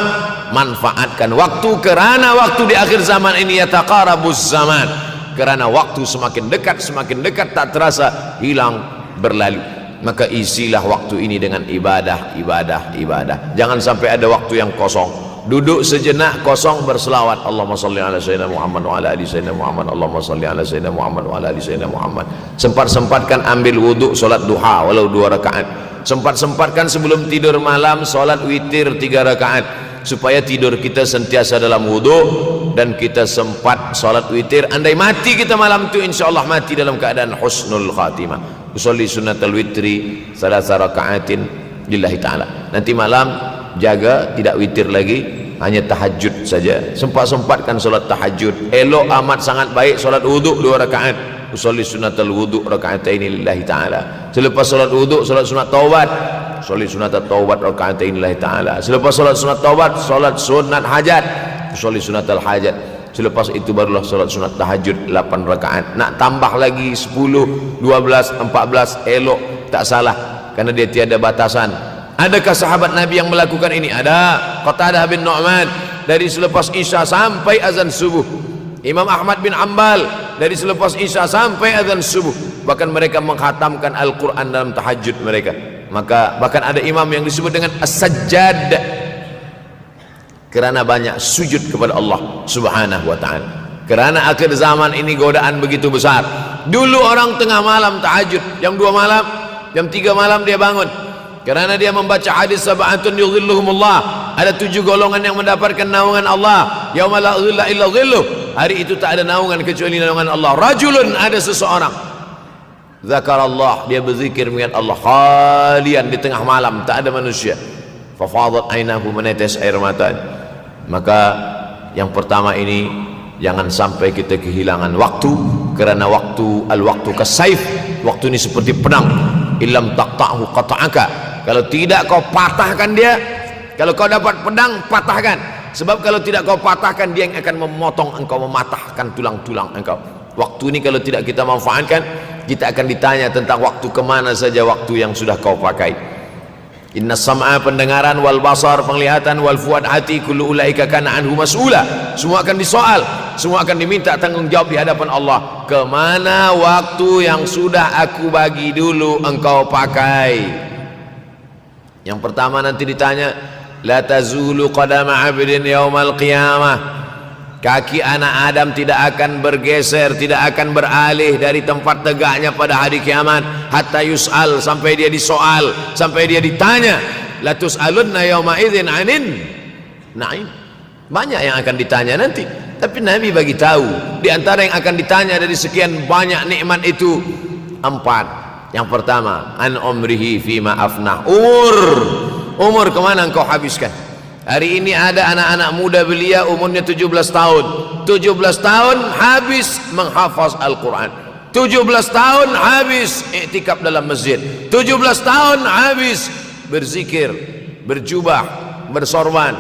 manfaatkan waktu, kerana waktu di akhir zaman ini yataqarabuz zaman, kerana waktu semakin dekat tak terasa, hilang, berlalu. Maka isilah waktu ini dengan ibadah. Jangan sampai ada waktu yang kosong. Duduk sejenak kosong, berselawat, Allahumma salli ala sayyidina Muhammad wa ala ali sayyidina Muhammad, Allahumma salli ala sayyidina Muhammad wa ala ali sayyidina Muhammad. Sempat-sempatkan ambil wuduk, solat duha walau 2 rakaat. Sempat-sempatkan sebelum tidur malam solat witir 3 rakaat, supaya tidur kita sentiasa dalam wuduk, dan kita sempat solat witir. Andai mati kita malam itu, insyaallah mati dalam keadaan husnul khatimah. Usolli sunnatal witri 3 rakaatin lillahi ta'ala. Nanti malam jaga, tidak witir lagi, hanya tahajud saja. Sempat-sempatkan solat tahajud. Elok amat sangat baik solat wuduk 2 rakaat. Usolli sunnatal wuduk rakaataini lillahi ta'ala. Selepas solat wuduk, solat sunat taubat, usolli sunatat taubat rakaataini lillahi ta'ala. Selepas solat sunat taubat, solat sunat hajat, usolli sunatal hajat. Selepas itu barulah solat sunat tahajud 8 rakaat. Nak tambah lagi 10, 12, 14, elok, tak salah, karena dia tiada batasan. Adakah sahabat Nabi yang melakukan ini? Ada. Qatadah bin Nu'man, dari selepas Isya sampai azan subuh. Imam Ahmad bin Ambal, dari selepas Isya sampai azan subuh. Bahkan mereka mengkhatamkan Al-Quran dalam tahajud mereka. Maka bahkan ada imam yang disebut dengan As-Sajjad, kerana banyak sujud kepada Allah subhanahu wa ta'ala. Kerana akhir zaman ini godaan begitu besar. Dulu orang tengah malam tahajud, jam 2 malam, jam 3 malam dia bangun. Kerana dia membaca hadis sab'atun yudhilluhumullah. Ada 7 golongan yang mendapatkan naungan Allah. Yauma la dhilla illa dhilluh. Hari itu tak ada naungan kecuali naungan Allah. Rajulun, ada seseorang. Zakarallah, dia berzikir mengingat Allah. Khalian, di tengah malam, tak ada manusia. Fafadat ainahu, menetes air mata. Maka yang pertama ini, jangan sampai kita kehilangan waktu. Kerana waktu kasaif. Waktu ini seperti pedang. Illam taqta'hu qata'aka. Kalau tidak kau patahkan dia. Kalau kau dapat pedang, patahkan. Sebab kalau tidak kau patahkan, dia yang akan memotong engkau, mematahkan tulang-tulang engkau. Waktu ini kalau tidak kita manfaatkan, kita akan ditanya tentang waktu, kemana saja waktu yang sudah kau pakai. Inna sam'a, pendengaran, wal basar, penglihatan, wal fuad, hati, kullu ulaika kana anhu mas'ula. Semua akan disoal, semua akan diminta tanggungjawab di hadapan Allah. Kemana waktu yang sudah aku bagi dulu engkau pakai? Yang pertama nanti ditanya, la tazulu qadama 'abdin yaumal qiyamah. Kaki anak Adam tidak akan bergeser, tidak akan beralih dari tempat tegaknya pada hari kiamat, hatta yus'al, sampai dia disoal, sampai dia ditanya. La tus'alunna yauma idzin 'anin na'im. Banyak yang akan ditanya nanti, tapi Nabi bagi tahu di antara yang akan ditanya dari sekian banyak nikmat itu 4. Yang pertama, an umrihi fima afnah. Umur kemana engkau habiskan? Hari ini ada anak-anak muda belia umurnya 17 tahun. 17 tahun habis menghafaz Al-Quran. 17 tahun habis iktikaf dalam masjid. 17 tahun habis berzikir, berjubah, bersorban,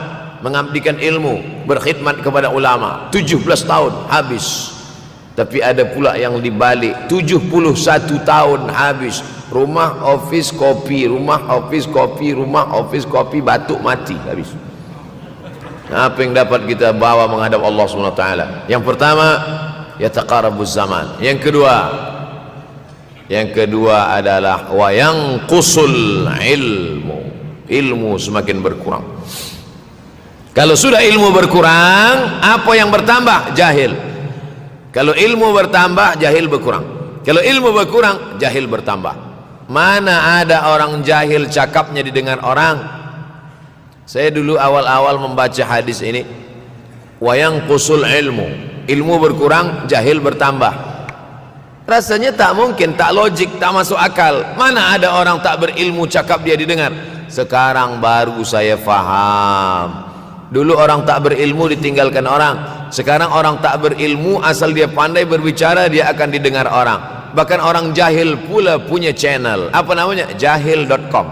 mengabdikan ilmu, berkhidmat kepada ulama. 17 tahun habis. Tapi ada pula yang dibalik, 71 tahun habis. Rumah, office, kopi, rumah, office, kopi, rumah, office, kopi, batuk, mati, habis. Apa yang dapat kita bawa menghadap Allah SWT? Yang pertama, yataqarabuz zaman. Yang kedua adalah wa yanqusul ilmu. Ilmu semakin berkurang. Kalau sudah ilmu berkurang, apa yang bertambah? Jahil. Kalau ilmu bertambah, jahil berkurang. Kalau ilmu berkurang, jahil bertambah. Mana ada orang jahil cakapnya didengar orang? Saya dulu awal-awal membaca hadis ini, wa yanqusul ilmu. Ilmu berkurang, jahil bertambah. Rasanya tak mungkin, tak logik, tak masuk akal. Mana ada orang tak berilmu cakap dia didengar? Sekarang baru saya faham. Dulu orang tak berilmu ditinggalkan orang. Sekarang orang tak berilmu, asal dia pandai berbicara, dia akan didengar orang. Bahkan orang jahil pula punya channel. Apa namanya? Jahil.com.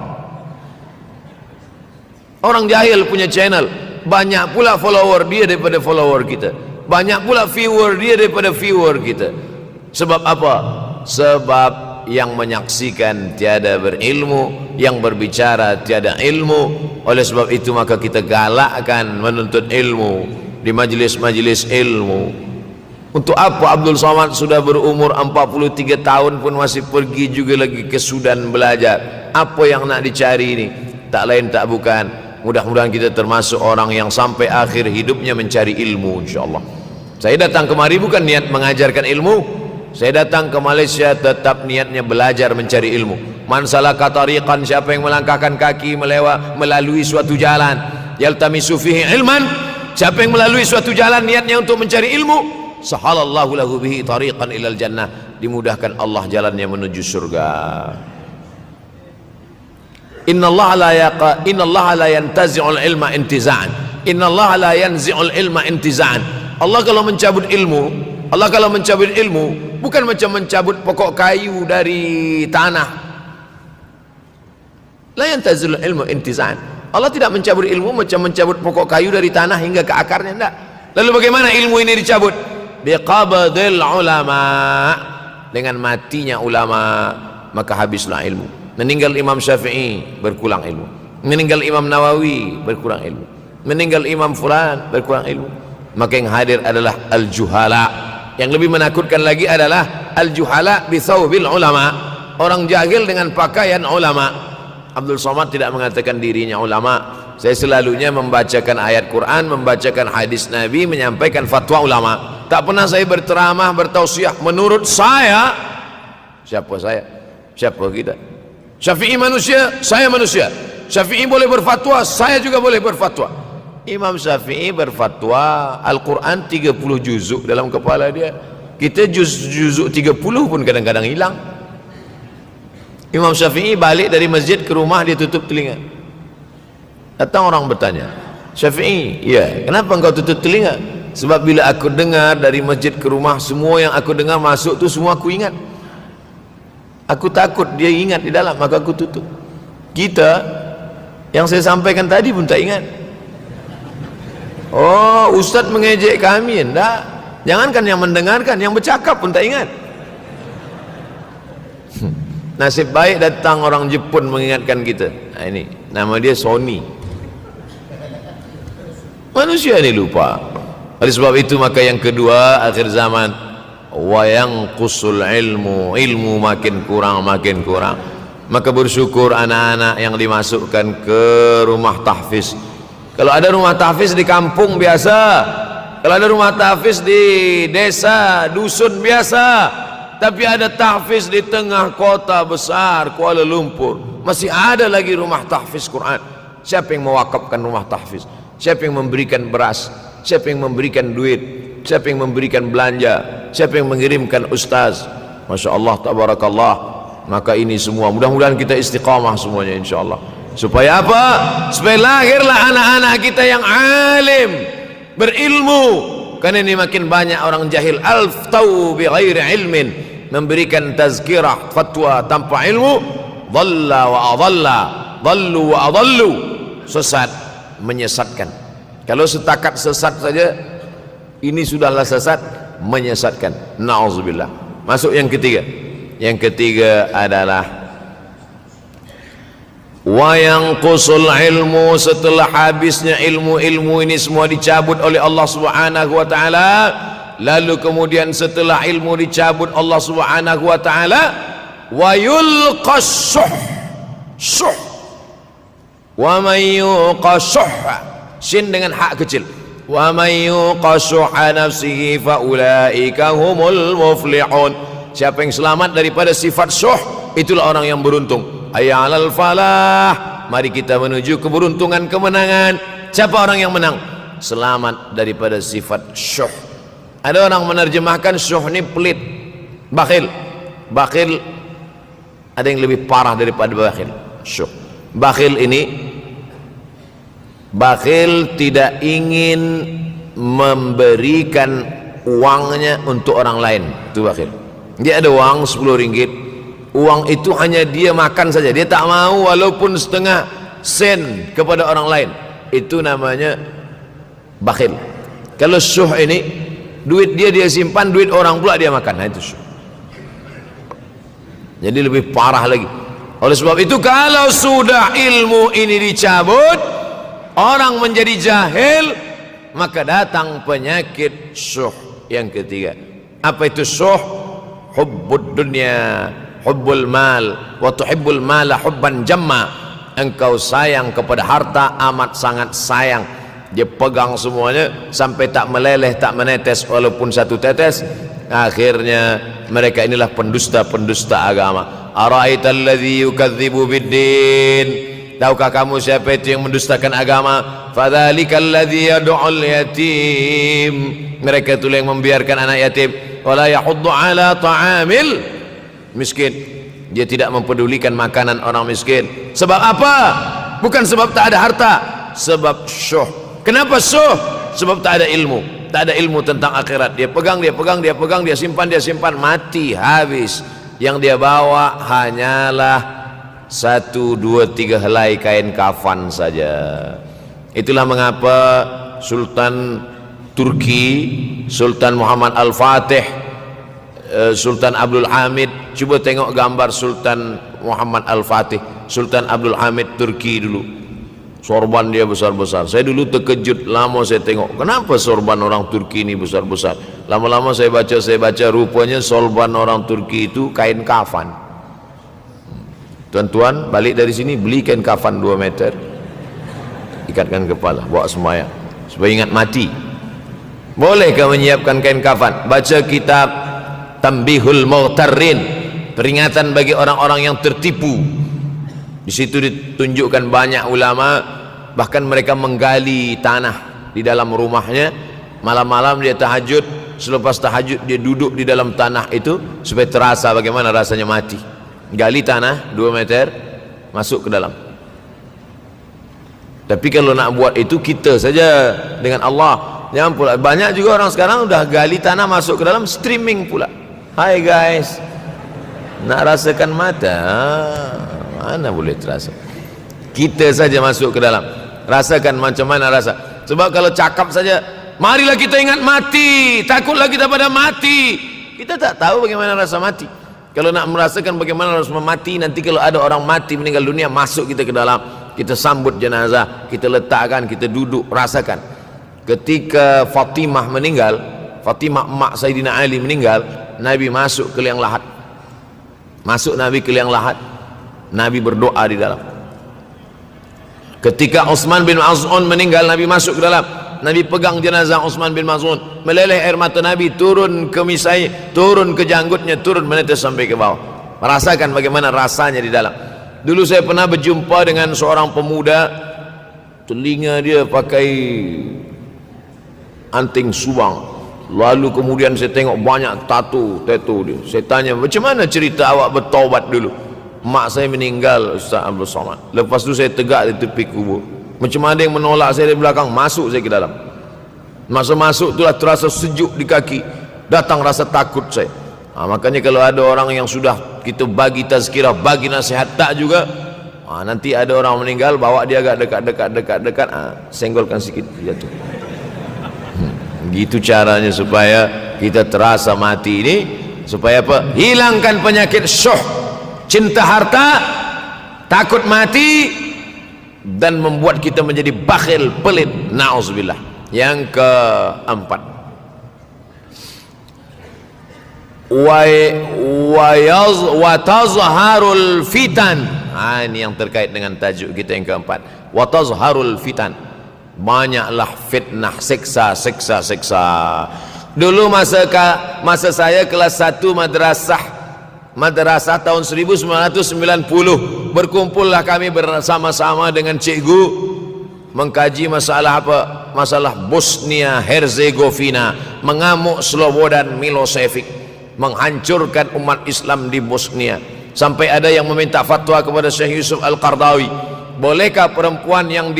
Orang jahil punya channel. Banyak pula follower dia daripada follower kita. Banyak pula viewer dia daripada viewer kita. Sebab apa? Sebab yang menyaksikan tiada berilmu, yang berbicara tiada ilmu. Oleh sebab itu maka kita galakkan menuntut ilmu di majlis-majlis ilmu. Untuk apa Abdul Somad sudah berumur 43 tahun pun masih pergi juga lagi ke Sudan belajar? Apa yang nak dicari ini? Tak lain tak bukan, mudah-mudahan kita termasuk orang yang sampai akhir hidupnya mencari ilmu, insyaAllah. Saya datang kemari bukan niat mengajarkan ilmu. Saya datang ke Malaysia tetap niatnya belajar mencari ilmu. Man salaka tariqan, siapa yang melangkahkan kaki melalui suatu jalan, yaltamisu fihi ilman, siapa yang melalui suatu jalan niatnya untuk mencari ilmu, sahalallahu lahu bihi tariqan ilal jannah, dimudahkan Allah jalannya menuju surga. Innallaha la yantazi'ul ilma intiza'an. Innallaha la yanzi'ul ilma intiza'an. Allah kalau mencabut ilmu, bukan macam mencabut pokok kayu dari tanah. La yantazilul ilmu intiza'an. Allah tidak mencabut ilmu macam mencabut pokok kayu dari tanah hingga ke akarnya, tidak. Lalu bagaimana ilmu ini dicabut? Biqabdil ulama. Dengan matinya ulama, maka habislah ilmu. Meninggal Imam Syafi'i, berkurang ilmu. Meninggal Imam Nawawi, berkurang ilmu. Meninggal Imam Fulan, berkurang ilmu. Maka yang hadir adalah al-juhala. Yang lebih menakutkan lagi adalah al-juhala bisawbil ulama, orang jahil dengan pakaian ulama. Abdul Somad tidak mengatakan dirinya ulama. Saya selalunya membacakan ayat Quran, membacakan hadis Nabi, menyampaikan fatwa ulama. Tak pernah saya berceramah, bertausiah. Menurut saya, siapa saya? Siapa kita? Syafi'i manusia, saya manusia. Syafi'i boleh berfatwa, saya juga boleh berfatwa. Imam Syafi'i berfatwa Al-Quran 30 juzuk dalam kepala dia. Kita juzuk 30 pun kadang-kadang hilang. Imam Syafi'i balik dari masjid ke rumah, dia tutup telinga. Datang orang bertanya, Syafi'i, ya, kenapa engkau tutup telinga? Sebab bila aku dengar dari masjid ke rumah, semua yang aku dengar masuk tu semua aku ingat. Aku takut dia ingat di dalam, maka aku tutup. Kita, yang saya sampaikan tadi pun tak ingat. Oh, ustaz mengejek kami, enggak. Jangankan yang mendengarkan, yang bercakap pun tak ingat. Nasib baik datang orang Jepun mengingatkan kita. Nah, ini nama dia Sony. Manusia ini lupa. Oleh sebab itu maka yang kedua, akhir zaman, wa yanqusul ilmu makin kurang. Maka bersyukur anak-anak yang dimasukkan ke rumah tahfiz. Kalau ada rumah tahfiz di kampung biasa, kalau ada rumah tahfiz di desa, dusun biasa, tapi ada tahfiz di tengah kota besar Kuala Lumpur, masih ada lagi rumah tahfiz Quran. Siapa yang mewakafkan rumah tahfiz? Siapa yang memberikan beras? Siapa yang memberikan duit? Siapa yang memberikan belanja? Siapa yang mengirimkan ustaz? Masya Allah, tabarakallah. Maka ini semua mudah-mudahan kita istiqamah semuanya insyaallah. Supaya apa? Supaya lahirlah anak-anak kita yang alim, berilmu. Karena ini makin banyak orang jahil. Alftau bi ghairi ilmin, memberikan tazkirah, fatwa tanpa ilmu. Dhalla wa adalla, dhallu wa adallu, sesat, menyesatkan. Kalau setakat sesat saja, ini sudahlah sesat, menyesatkan. Na'udzubillah. Masuk yang ketiga. Yang ketiga adalah wa yanqusul ilmu, setelah habisnya ilmu ini semua dicabut oleh Allah Subhanahu wa taala. Lalu kemudian setelah ilmu dicabut Allah Subhanahu wa taala, wa yulqas syuh. Wa may yuqashuh, sin dengan hak kecil. Wa may yuqashuh nafsihi fa ulaika humul muflihun. Siapa yang selamat daripada sifat syuh, itulah orang yang beruntung. Hayya 'alal falah, mari kita menuju keberuntungan, kemenangan. Siapa orang yang menang? Selamat daripada sifat syuh. Ada orang menerjemahkan syuh ini pelit, bakhil. Bakhil ada yang lebih parah daripada bakhil. Syuh. Bakhil ini, bakhil tidak ingin memberikan uangnya untuk orang lain. Itu bakhil. Dia ada uang 10 ringgit, uang itu hanya dia makan saja, dia tak mau walaupun setengah sen kepada orang lain. Itu namanya bakhil. Kalau syuh ini, duit dia simpan, duit orang pula dia makan. Nah, itu syuh. Jadi lebih parah lagi. Oleh sebab itu kalau sudah ilmu ini dicabut, orang menjadi jahil, maka datang penyakit syuh yang ketiga. Apa itu syuh? Hubbud dunya, hubbul mal, wa tuhibbul mala hubban jamma. Engkau sayang kepada harta amat sangat sayang. Dia pegang semuanya sampai tak meleleh, tak menetes walaupun satu tetes. Akhirnya mereka inilah pendusta-pendusta agama. Ara'aital ladzi yukadzibu biddin, tahukah kamu siapa itu yang mendustakan agama? Fadzalikal ladzi yad'ul yatim, mereka itulah yang membiarkan anak yatim. Wala yahuddu ala ta'amil miskin, dia tidak mempedulikan makanan orang miskin. Sebab apa? Bukan sebab tak ada harta, sebab syuh. Kenapa syuh? Sebab tak ada ilmu. Tak ada ilmu tentang akhirat. Dia pegang, dia simpan, mati, habis. Yang dia bawa hanyalah 1, 2, 3 helai kain kafan saja. Itulah mengapa Sultan Turki, Sultan Muhammad Al-Fatih, Sultan Abdul Hamid, coba tengok gambar Sultan Muhammad Al-Fatih, Sultan Abdul Hamid Turki dulu. Sorban dia besar-besar. Saya dulu terkejut, lama saya tengok, kenapa sorban orang Turki ini besar-besar. Lama-lama saya baca, rupanya sorban orang Turki itu kain kafan. Tuan-tuan balik dari sini beli kain kafan 2 meter, ikatkan kepala, bawa sembahyang supaya ingat mati. Bolehkah menyiapkan kain kafan? Baca kitab Tanbihul Mughtarrin, peringatan bagi orang-orang yang tertipu. Di situ ditunjukkan banyak ulama, bahkan mereka menggali tanah di dalam rumahnya, malam-malam dia tahajud, selepas tahajud dia duduk di dalam tanah itu supaya terasa bagaimana rasanya mati. Gali tanah 2 meter, masuk ke dalam. Tapi kalau nak buat itu kita saja dengan Allah. Jangan pula, banyak juga orang sekarang udah gali tanah masuk ke dalam, streaming pula. Hai guys, nak rasakan mata, mana boleh terasa. Kita saja masuk ke dalam, rasakan macam mana rasa. Sebab kalau cakap saja, marilah kita ingat mati, takutlah kita pada mati, kita tak tahu bagaimana rasa mati. Kalau nak merasakan bagaimana rasa mati, nanti kalau ada orang mati meninggal dunia, masuk kita ke dalam, kita sambut jenazah, kita letakkan, kita duduk, rasakan. Ketika Fatimah meninggal, Fatimah emak Sayyidina Ali meninggal, Nabi masuk ke liang lahat. Masuk Nabi ke liang lahat, Nabi berdoa di dalam. Ketika Utsman bin Maz'un meninggal, Nabi masuk ke dalam, Nabi pegang jenazah Utsman bin Maz'un, meleleh air mata Nabi turun ke misai, turun ke janggutnya, turun menetes sampai ke bawah. Merasakan bagaimana rasanya di dalam. Dulu saya pernah berjumpa dengan seorang pemuda, telinga dia pakai anting subang, lalu kemudian saya tengok banyak tato dia. Saya tanya, macam mana cerita awak bertaubat dulu? Mak saya meninggal, Ustaz Abdul Somad. Lepas tu saya tegak di tepi kubur. Macam ada yang menolak saya dari belakang, masuk saya ke dalam. Masa masuk itulah terasa sejuk di kaki, datang rasa takut saya. Makanya kalau ada orang yang sudah kita bagi tazkirah, bagi nasihat tak juga, nanti ada orang meninggal, bawa dia agak dekat, senggolkan sikit, jatuh. Gitu caranya supaya kita terasa mati ini, supaya apa? Hilangkan penyakit syuh, cinta harta, takut mati, dan membuat kita menjadi bakhil, pelit. Na'udzubillah. Yang keempat, wa tazharul fitan. Ini yang terkait dengan tajuk kita yang keempat, wa tazharul fitan. Banyaklah fitnah, siksa. Dulu masa saya kelas 1 madrasah tahun 1990, berkumpullah kami bersama-sama dengan cikgu mengkaji masalah apa? Masalah Bosnia Herzegovina, mengamuk Slobodan Milosevic, menghancurkan umat Islam di Bosnia. Sampai ada yang meminta fatwa kepada Syekh Yusuf Al-Qardawi, bolehkah perempuan yang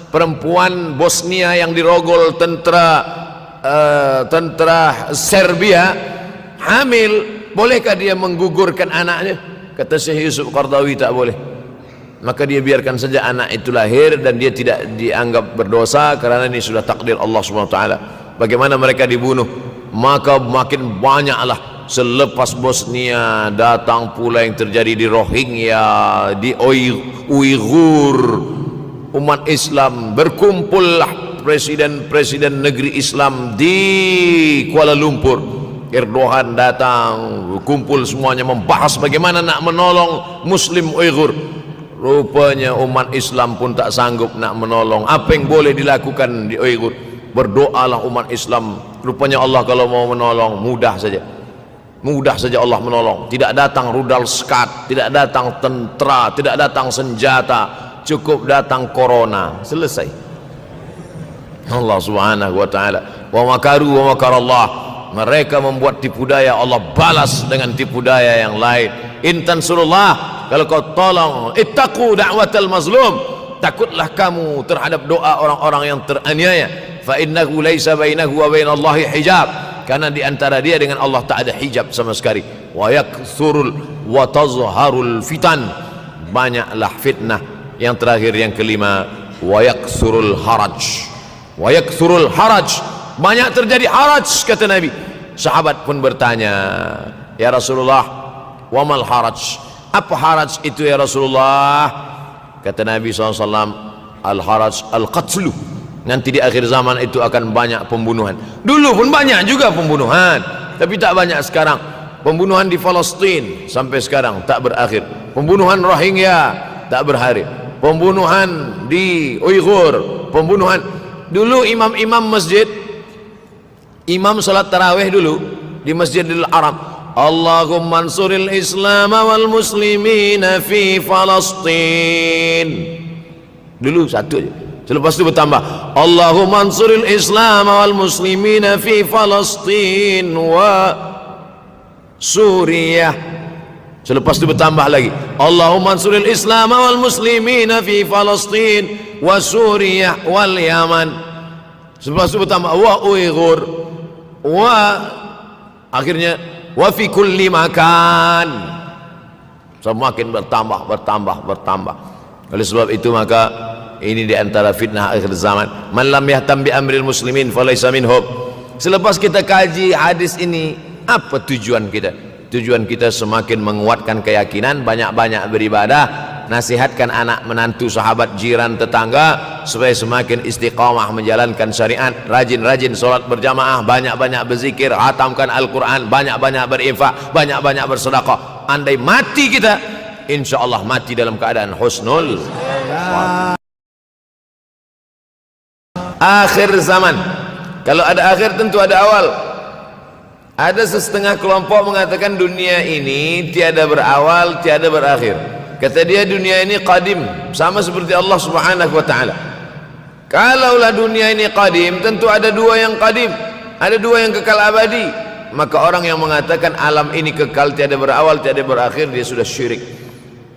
perempuan Bosnia yang dirogol tentara Serbia hamil, bolehkah dia menggugurkan anaknya? Kata Syekh Yusuf Qardawi, tak boleh. Maka dia biarkan saja anak itu lahir dan dia tidak dianggap berdosa, karena ini sudah takdir Allah SWT. Bagaimana mereka dibunuh, maka makin banyaklah. Selepas Bosnia datang pula yang terjadi di Rohingya, di Uighur. Umat Islam berkumpullah, presiden-presiden negeri Islam di Kuala Lumpur. Erdogan datang, kumpul semuanya membahas bagaimana nak menolong Muslim Uighur. Rupanya umat Islam pun tak sanggup nak menolong. Apa yang boleh dilakukan di Uighur? Berdoalah umat Islam. Rupanya Allah kalau mau menolong mudah saja Allah menolong. Tidak datang rudal skat, tidak datang tentera, tidak datang senjata, cukup datang corona, selesai. Allah Subhanahu wa taala, wa makaru wa makarallah. Mereka membuat tipu daya, Allah balas dengan tipu daya yang lain. In tansurullah, kalau kau tolong, ittaqu da'watal mazlum, takutlah kamu terhadap doa orang-orang yang teraniaya. Fa innahu laisa bainahu wa bainallahi hijab, karena di antara dia dengan Allah tak ada hijab sama sekali. Wa yakthurul wa tazharul fitan, banyaklah fitnah. Yang terakhir, yang kelima, wa yakthurul haraj. Wa yakthurul haraj, banyak terjadi haraj, kata Nabi. Sahabat pun bertanya, ya Rasulullah, wa mal haraj? Apa haraj itu ya Rasulullah? Kata Nabi SAW, al haraj al qatlu. Nanti di akhir zaman itu akan banyak pembunuhan. Dulu pun banyak juga pembunuhan, tapi tak banyak sekarang. Pembunuhan di Palestin sampai sekarang tak berakhir. Pembunuhan Rohingya tak berakhir. Pembunuhan di Uighur, pembunuhan Dulu imam-imam masjid, imam salat tarawih dulu di Masjidil Haram, Allahumma ansuril Islam wal muslimina fi Falastin. Dulu satu aja. Selepas itu bertambah, Allahumma ansuril Islam wal muslimina fi Falastin wa Suriah. Selepas itu bertambah lagi, Allahumma ansuril Islam wal muslimina fi Falastin wa Suriah wal Yaman. Selepas itu bertambah wa Uighur wa akhirnya wa fi kulli makan. Semakin bertambah. Oleh sebab itu maka ini di antara fitnah akhir zaman. Man lam yahtam bi amril muslimin falaysa minhum. Selepas kita kaji hadis ini, apa tujuan kita? Tujuan kita semakin menguatkan keyakinan, banyak-banyak beribadah, nasihatkan anak menantu, sahabat, jiran, tetangga supaya semakin istiqamah menjalankan syariat, rajin-rajin solat berjamaah, banyak-banyak berzikir, hatamkan Al-Quran, banyak-banyak berinfak, banyak-banyak bersedekah. Andai mati kita, insya Allah mati dalam keadaan husnul akhir zaman. Kalau ada akhir tentu ada awal. Ada setengah kelompok mengatakan dunia ini tiada berawal, tiada berakhir. Kata dia dunia ini qadim, sama seperti Allah Subhanahu wa taala. Kalaulah dunia ini qadim, tentu ada dua yang qadim, ada dua yang kekal abadi. Maka orang yang mengatakan alam ini kekal, tiada berawal, tiada berakhir, dia sudah syirik.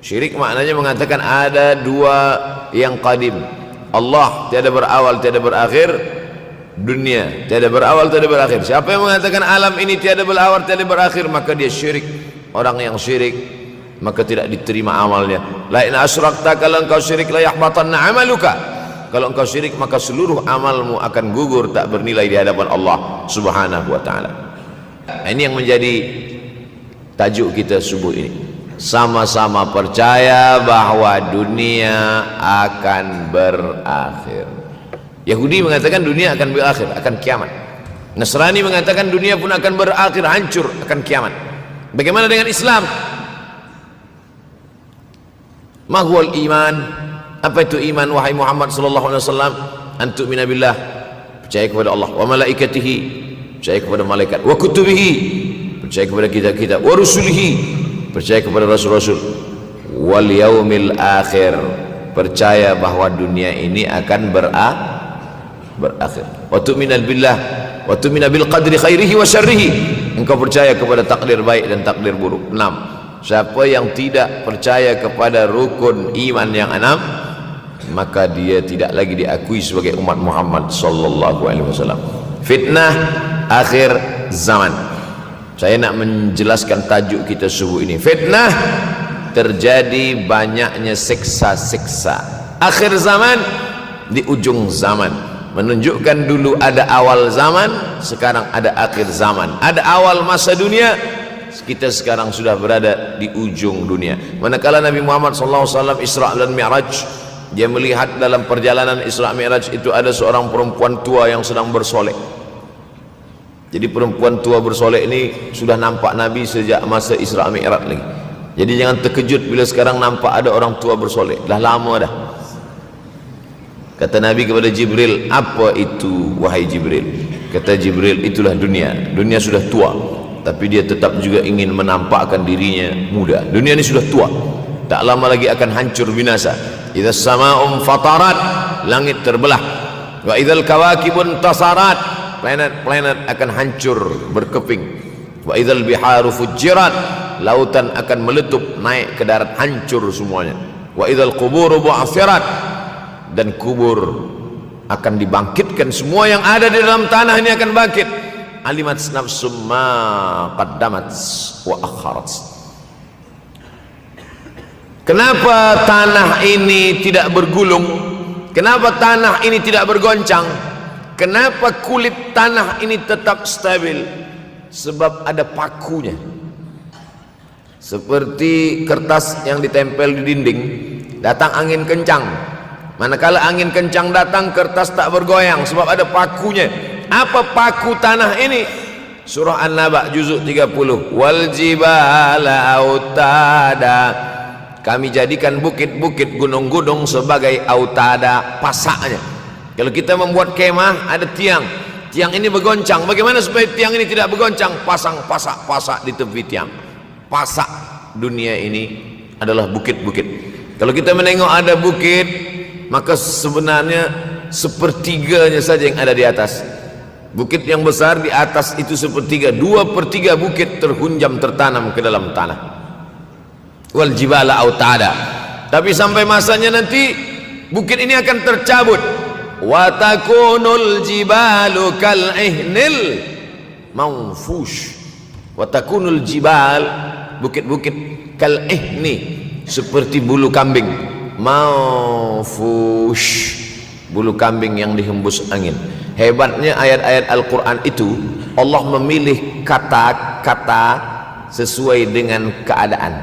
Syirik maknanya mengatakan ada dua yang qadim. Allah tiada berawal, tiada berakhir, dunia tiada berawal, tiada berakhir. Siapa yang mengatakan alam ini tiada berawal, tiada berakhir, maka dia syirik. Orang yang syirik maka tidak diterima amalnya. La in asyrakta, kalau engkau syirik la yahbatanna amaluka. Kalau engkau syirik maka seluruh amalmu akan gugur, tak bernilai di hadapan Allah Subhanahu wa taala. Ini yang menjadi tajuk kita subuh ini. Sama-sama percaya bahwa dunia akan berakhir. Yahudi mengatakan dunia akan berakhir, akan kiamat. Nasrani mengatakan dunia pun akan berakhir, hancur, akan kiamat. Bagaimana dengan Islam? Ma huwal iman? Apa itu iman wahai Muhammad sallallahu alaihi wasallam? An tu'mina billah, percaya kepada Allah, wa malaikatihi, percaya kepada malaikat, wa kutubihi, percaya kepada kitab-kitab, wa rusulihi, percaya kepada rasul-rasul, wal yaumil akhir, percaya bahwa dunia ini akan berakhir. Wa tu'mina billah wa tu'mina bil qadri khairihi wa syarrihi, engkau percaya kepada takdir baik dan takdir buruk. 6. Siapa yang tidak percaya kepada rukun iman yang 6, maka dia tidak lagi diakui sebagai umat Muhammad sallallahu alaihi wasallam. Fitnah akhir zaman. Saya nak menjelaskan tajuk kita subuh ini. Fitnah, terjadi banyaknya siksa-siksa. Akhir zaman, di ujung zaman. Menunjukkan dulu ada awal zaman, sekarang ada akhir zaman. Ada awal masa dunia, kita sekarang sudah berada di ujung dunia. Manakala Nabi Muhammad SAW Isra dan Mi'raj, dia melihat dalam perjalanan Isra Mi'raj itu ada seorang perempuan tua yang sedang bersolek. Jadi perempuan tua bersolek ini sudah nampak Nabi sejak masa Isra Mi'raj lagi. Jadi jangan terkejut bila sekarang nampak ada orang tua bersolek. Dah lama dah. Kata Nabi kepada Jibril, apa itu wahai Jibril? Kata Jibril, itulah dunia. Dunia sudah tua, tapi dia tetap juga ingin menampakkan dirinya muda. Dunia ini sudah tua, tak lama lagi akan hancur binasa. Idza sama'um fatarat, langit terbelah. Wa idzal kawakibun tasarat, planet-planet akan hancur berkeping. Wa idzal biharu fujirat, lautan akan meletup naik ke darat, hancur semuanya. Wa idzal quburu bu'athirat, dan kubur akan dibangkitkan. Semua yang ada di dalam tanah ini akan bangkit. Alimat nafsum ma qaddamat wa akharat. Kenapa tanah ini tidak bergulung? Kenapa tanah ini tidak bergoncang? Kenapa kulit tanah ini tetap stabil? Sebab ada pakunya. Seperti kertas yang ditempel di dinding, datang angin kencang, manakala angin kencang datang, kertas tak bergoyang sebab ada pakunya. Apa paku tanah ini? Surah An-Naba juzuk 30. Wal jibala autada, kami jadikan bukit-bukit, gunung-gunung sebagai autada, pasaknya. Kalau kita membuat kemah, ada tiang, tiang ini bergoncang. Bagaimana supaya tiang ini tidak bergoncang? Pasang pasak di tepi tiang. Pasak dunia ini adalah bukit-bukit. Kalau kita menengok ada bukit, maka sebenarnya sepertiganya saja yang ada di atas. Bukit yang besar di atas itu sepertiga, 2/3 bukit terhunjam tertanam ke dalam tanah. Wal jibala autada. Tapi sampai masanya nanti bukit ini akan tercabut. Wa takunul jibalu kal ihnil manfush. Wa takunul jibal, bukit-bukit kal ihni, seperti bulu kambing. Manfush, bulu kambing yang dihembus angin. Hebatnya ayat-ayat Al-Quran itu, Allah memilih kata-kata sesuai dengan keadaan.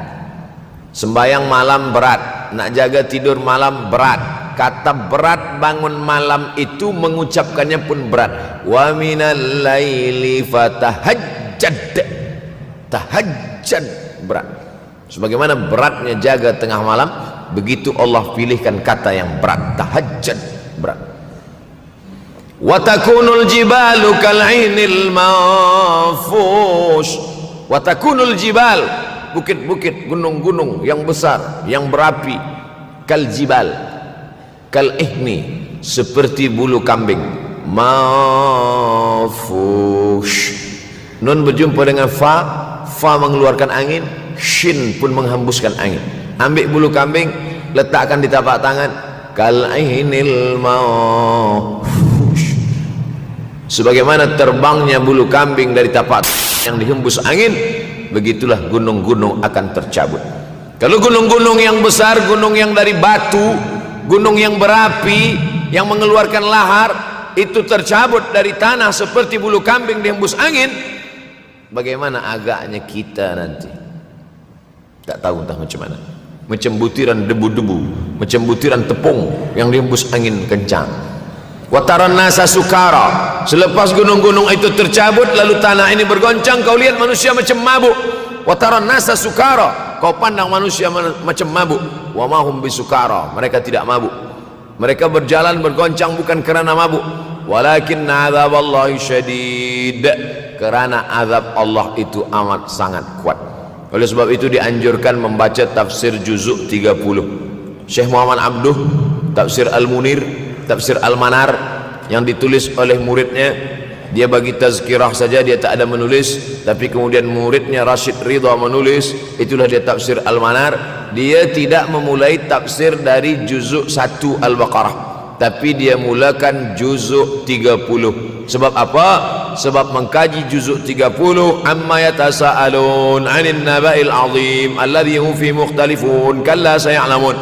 Sembayang malam berat, nak jaga tidur malam berat. Kata berat bangun malam itu mengucapkannya pun berat. Wa minal laili fatahajjad, tahajjad berat. Sebagaimana beratnya jaga tengah malam, begitu Allah pilihkan kata yang berat, tahajjad berat. Wa takunul jibalu kal 'ainil manfush. Wa takunul jibal, bukit-bukit, gunung-gunung yang besar, yang berapi, kal jibal, kal ihni, seperti bulu kambing. Manfush, nun berjumpa dengan fa, fa mengeluarkan angin, shin pun menghembuskan angin. Ambil bulu kambing, letakkan di tapak tangan, kal ainil manfush, sebagaimana terbangnya bulu kambing dari tapak yang dihembus angin, begitulah gunung-gunung akan tercabut. Kalau gunung-gunung yang besar, gunung yang dari batu, gunung yang berapi, yang mengeluarkan lahar, itu tercabut dari tanah seperti bulu kambing dihembus angin, bagaimana agaknya kita nanti? Tak tahu entah macam mana. Macam butiran debu-debu, macam butiran tepung yang dihembus angin kencang. Wataran nasa sukara, selepas gunung-gunung itu tercabut lalu tanah ini bergoncang, kau lihat manusia macam mabuk. Wataran nasa sukara, kau pandang manusia macam mabuk. Wa mahum bisukara, mereka tidak mabuk. Mereka berjalan bergoncang bukan kerana mabuk, walakin azaballahi syadid, kerana azab Allah itu amat sangat kuat. Oleh sebab itu dianjurkan membaca tafsir juzuk 30. Syekh Muhammad Abduh, tafsir Al-Munir, tafsir Al-Manar, yang ditulis oleh muridnya. Dia bagi tazkirah saja, dia tak ada menulis, tapi kemudian muridnya Rashid Ridha menulis. Itulah dia tafsir Al-Manar. Dia tidak memulai tafsir dari juzuk 1 Al-Baqarah, tapi dia mulakan juzuk 30. Sebab apa? Sebab mengkaji juzuk 30, amma yatasaalun 'anil naba'il 'azim alladhi hum fi mukhtalifun kalla saya'lamun,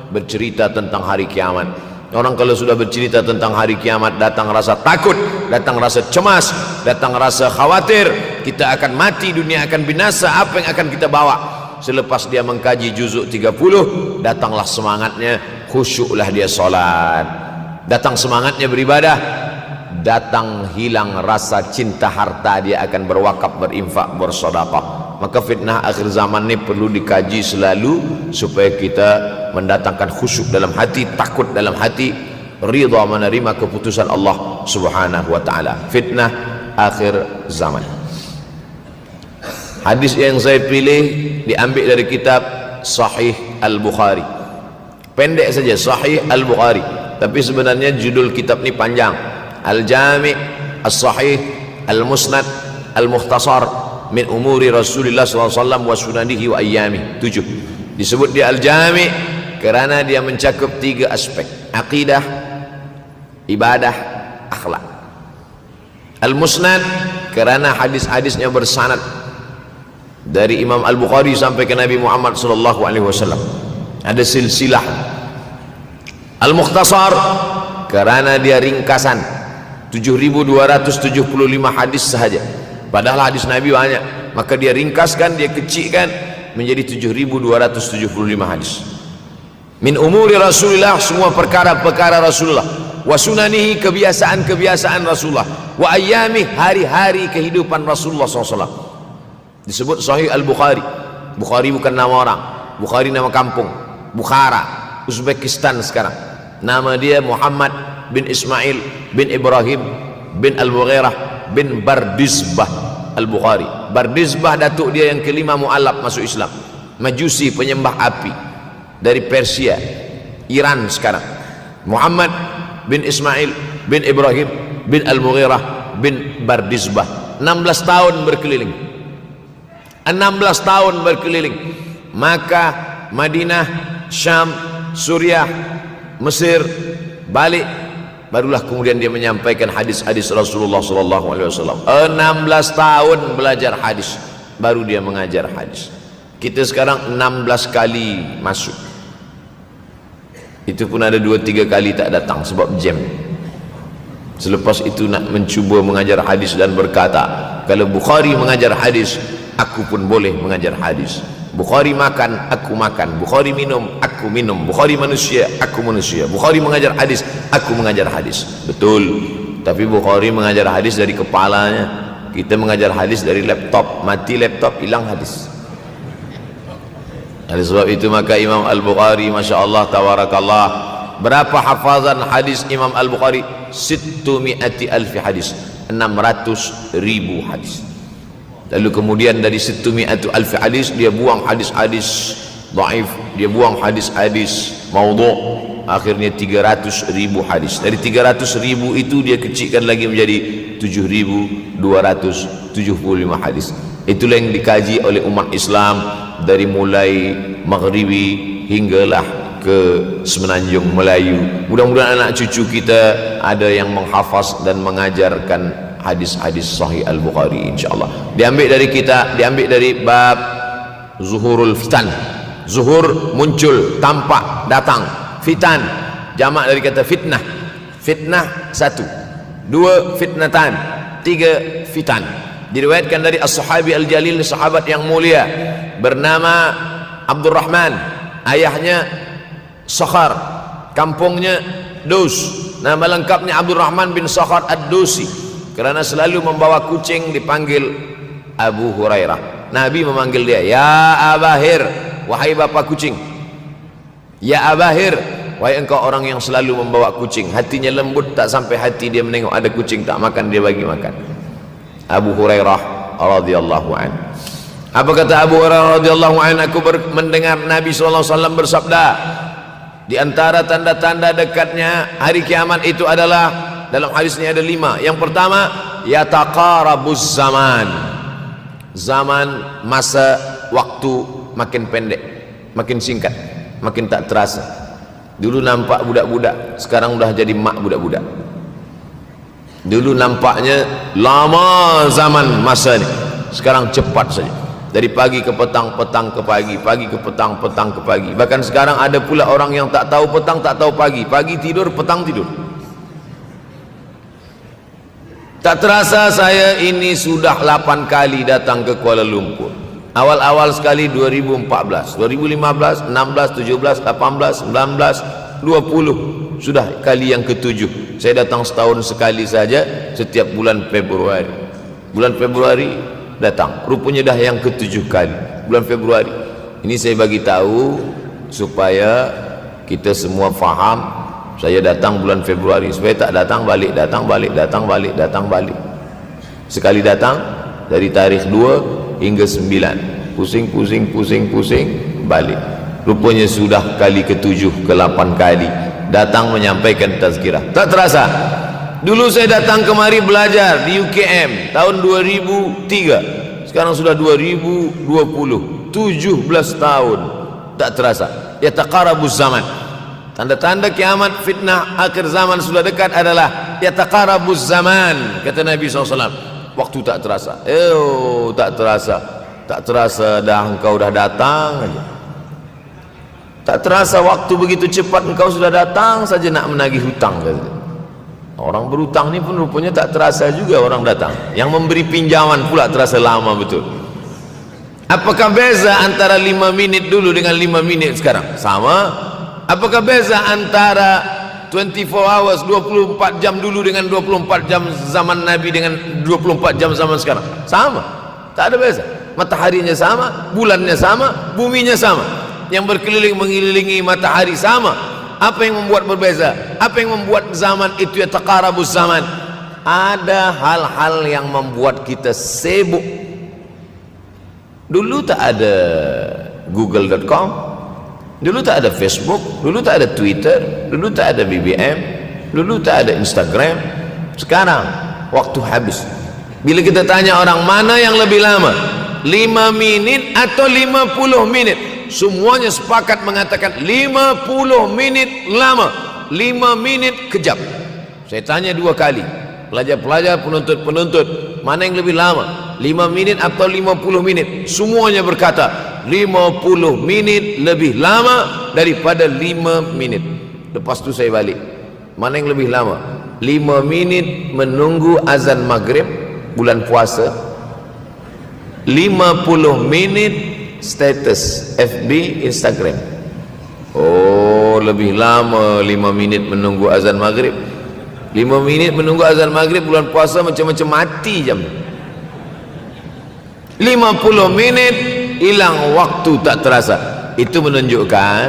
bercerita tentang hari kiamat. Orang kalau sudah bercerita tentang hari kiamat, datang rasa takut, datang rasa cemas, datang rasa khawatir, kita akan mati, dunia akan binasa, apa yang akan kita bawa? Selepas dia mengkaji juzuk 30, datanglah semangatnya, khusyuklah dia solat, datang semangatnya beribadah, datang hilang rasa cinta harta, dia akan berwakaf, berinfak, bersedekah. Maka fitnah akhir zaman ini perlu dikaji selalu supaya kita mendatangkan khusyuk dalam hati, takut dalam hati, ridha menerima keputusan Allah Subhanahu wa taala. Fitnah akhir zaman. Hadis yang saya pilih diambil dari kitab Sahih Al-Bukhari. Pendek saja, Sahih Al-Bukhari, tapi sebenarnya judul kitab ini panjang. Al-Jami' As-Sahih Al-Musnad Al-Mukhtasar min umuri Rasulullah SAW wa sunanihi wa ayyamih. 7. Disebut dia Al-Jami' kerana dia mencakup 3 aspek: akidah, ibadah, akhlak. Al-Musnad kerana hadis-hadisnya bersanad dari Imam Al-Bukhari sampai ke Nabi Muhammad SAW, ada silsilah. Al-Mukhtasar kerana dia ringkasan, 7.275 hadis sahaja, padahal hadis Nabi banyak, maka dia ringkaskan, dia kecilkan menjadi 7.275 hadis. Min umuri Rasulullah, semua perkara-perkara Rasulullah, wa sunanihi, kebiasaan-kebiasaan Rasulullah, wa ayyami, hari-hari kehidupan Rasulullah SAW. Disebut Sahih Al-Bukhari. Bukhari bukan nama orang, Bukhari nama kampung, Bukhara, Uzbekistan sekarang. Nama dia Muhammad bin Ismail bin Ibrahim bin Al-Mughirah bin Bardizbah Al-Bukhari. Bardizbah datuk dia yang kelima mu'alaf masuk Islam, Majusi penyembah api dari Persia, Iran sekarang. Muhammad bin Ismail bin Ibrahim bin Al-Mughirah bin Bardizbah. 16 tahun berkeliling, 16 tahun berkeliling Makkah, Madinah, Syam, Suriah, Mesir, balik, barulah kemudian dia menyampaikan hadis-hadis Rasulullah SAW. 16 tahun belajar hadis, baru dia mengajar hadis. Kita sekarang 16 kali masuk, itu pun ada 2-3 kali tak datang sebab jam. Selepas itu nak mencuba mengajar hadis dan berkata, kalau Bukhari mengajar hadis, aku pun boleh mengajar hadis. Bukhari makan, aku makan. Bukhari minum, aku minum. Bukhari manusia, aku manusia. Bukhari mengajar hadis, aku mengajar hadis. Betul, tapi Bukhari mengajar hadis dari kepalanya, kita mengajar hadis dari laptop. Mati laptop, hilang hadis. Oleh sebab itu maka Imam Al-Bukhari, Masya Allah, Tabarakallah, berapa hafazan hadis Imam Al-Bukhari? 600,000 hadis, 600,000 hadis. Lalu kemudian dari 600,000 hadis dia buang hadis-hadis dhaif, dia buang hadis-hadis maudhu', akhirnya 300,000 hadis. Dari 300,000 itu dia kecilkan lagi menjadi 7,275 hadis. Itulah yang dikaji oleh umat Islam dari mulai Maghribi hinggalah ke Semenanjung Melayu. Mudah-mudahan anak cucu kita ada yang menghafaz dan mengajarkan hadis-hadis Sahih Al-Bukhari, insyaAllah. Diambil dari kita, diambil dari bab zuhurul fitan. Zuhur muncul, tampak, datang. Fitan jamak dari kata fitnah. Fitnah 1, 2 fitnatan, 3 fitan. Diriwayatkan dari as-sahabi al-jalil, sahabat yang mulia bernama Abdurrahman, ayahnya Sakhar, kampungnya Dus, nama lengkapnya Abdurrahman bin Sakhar Ad-Dusi. Kerana selalu membawa kucing dipanggil Abu Hurairah. Nabi memanggil dia, ya Abahir, wahai bapa kucing. Ya Abahir, wahai engkau orang yang selalu membawa kucing. Hatinya lembut, tak sampai hati dia menengok ada kucing tak makan, dia bagi makan. Abu Hurairah radhiyallahu anhu. Apa kata Abu Hurairah radhiyallahu anhu? Aku mendengar Nabi SAW bersabda, di antara tanda-tanda dekatnya hari kiamat itu adalah, dalam hadis ini ada 5. Yang pertama, yataqarabuz zaman. Zaman, masa, waktu makin pendek, makin singkat, makin tak terasa. Dulu nampak budak-budak, sekarang udah jadi mak budak-budak. Dulu nampaknya lama zaman masa ini, sekarang cepat saja. Dari pagi ke petang, petang ke pagi, pagi ke petang, petang ke pagi. Bahkan sekarang ada pula orang yang tak tahu petang, tak tahu pagi. Pagi tidur, petang tidur. Tak terasa saya ini sudah 8 kali datang ke Kuala Lumpur. Awal-awal sekali 2014, 2015, 16, 17, 18, 19, 20. Sudah kali yang ke-7. Saya datang setahun sekali saja, setiap bulan Februari. Bulan Februari datang, rupanya dah yang ke-7 kali bulan Februari. Ini saya bagi tahu supaya kita semua faham. Saya datang bulan Februari, supaya tak datang balik, datang balik, datang balik, datang balik. Sekali datang dari tarikh 2 hingga 9, pusing, pusing, pusing, pusing, balik. Rupanya sudah kali ke-7, ke-8 kali datang menyampaikan tazkirah. Tak terasa. Dulu saya datang kemari belajar di UKM tahun 2003, sekarang sudah 2020, 17 tahun. Tak terasa. Yataqarabuz zaman. Tanda-tanda kiamat, fitnah akhir zaman sudah dekat adalah yataqarabuz zaman, kata Nabi SAW. Waktu tak terasa. Tak terasa. Tak terasa dah engkau dah datang aja. Tak terasa waktu begitu cepat, engkau sudah datang saja nak menagih hutang, kata. Orang berhutang ni pun rupanya tak terasa juga orang datang. Yang memberi pinjaman pula terasa lama betul. Apakah beza antara 5 minit dulu dengan 5 minit sekarang? Sama. Apakah beza antara 24 hours, 24 jam dulu dengan 24 jam zaman Nabi dengan 24 jam zaman sekarang? Sama. Tak ada beza. Mataharinya sama, bulannya sama, buminya sama. Yang berkeliling mengelilingi matahari sama. Apa yang membuat berbeza? Apa yang membuat zaman itu yataqarabuz zaman? Ada hal-hal yang membuat kita sibuk. Dulu tak ada google.com, dulu tak ada Facebook, dulu tak ada Twitter, dulu tak ada BBM, dulu tak ada Instagram. Sekarang waktu habis. Bila kita tanya orang mana yang lebih lama, 5 menit atau 50 menit, semuanya sepakat mengatakan 50 menit lama, 5 menit kejam. Saya tanya 2 kali, pelajar-pelajar, penuntut-penuntut, mana yang lebih lama, 5 menit atau 50 menit? Semuanya berkata 50 menit lebih lama daripada 5 menit. Lepas tu saya balik, mana yang lebih lama? 5 menit menunggu azan maghrib bulan puasa, 50 menit status FB, Instagram. Oh, lebih lama 5 minit menunggu azan maghrib. 5 minit menunggu azan maghrib bulan puasa macam-macam mati jam. 50 menit hilang waktu tak terasa. Itu menunjukkan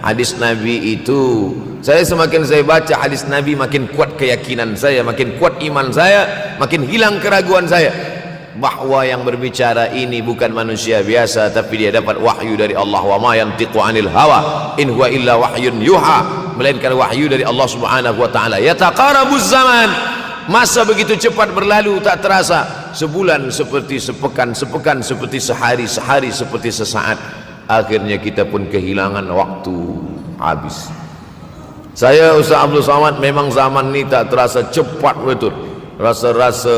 hadis Nabi itu, semakin saya baca hadis Nabi, makin kuat keyakinan saya, makin kuat iman saya, makin hilang keraguan saya bahwa yang berbicara ini bukan manusia biasa, tapi dia dapat wahyu dari Allah. Wa ma yantiqu anil hawa in huwa illa wahyun yuha, melainkan wahyu dari Allah Subhanahu wa taala. Yataqarabuz zaman, masa begitu cepat berlalu tak terasa. Sebulan seperti sepekan, sepekan seperti sehari, sehari seperti sesaat. Akhirnya kita pun kehilangan waktu, habis. Saya Ustaz Abdul Samad, memang zaman ni tak terasa cepat betul. Rasa-rasa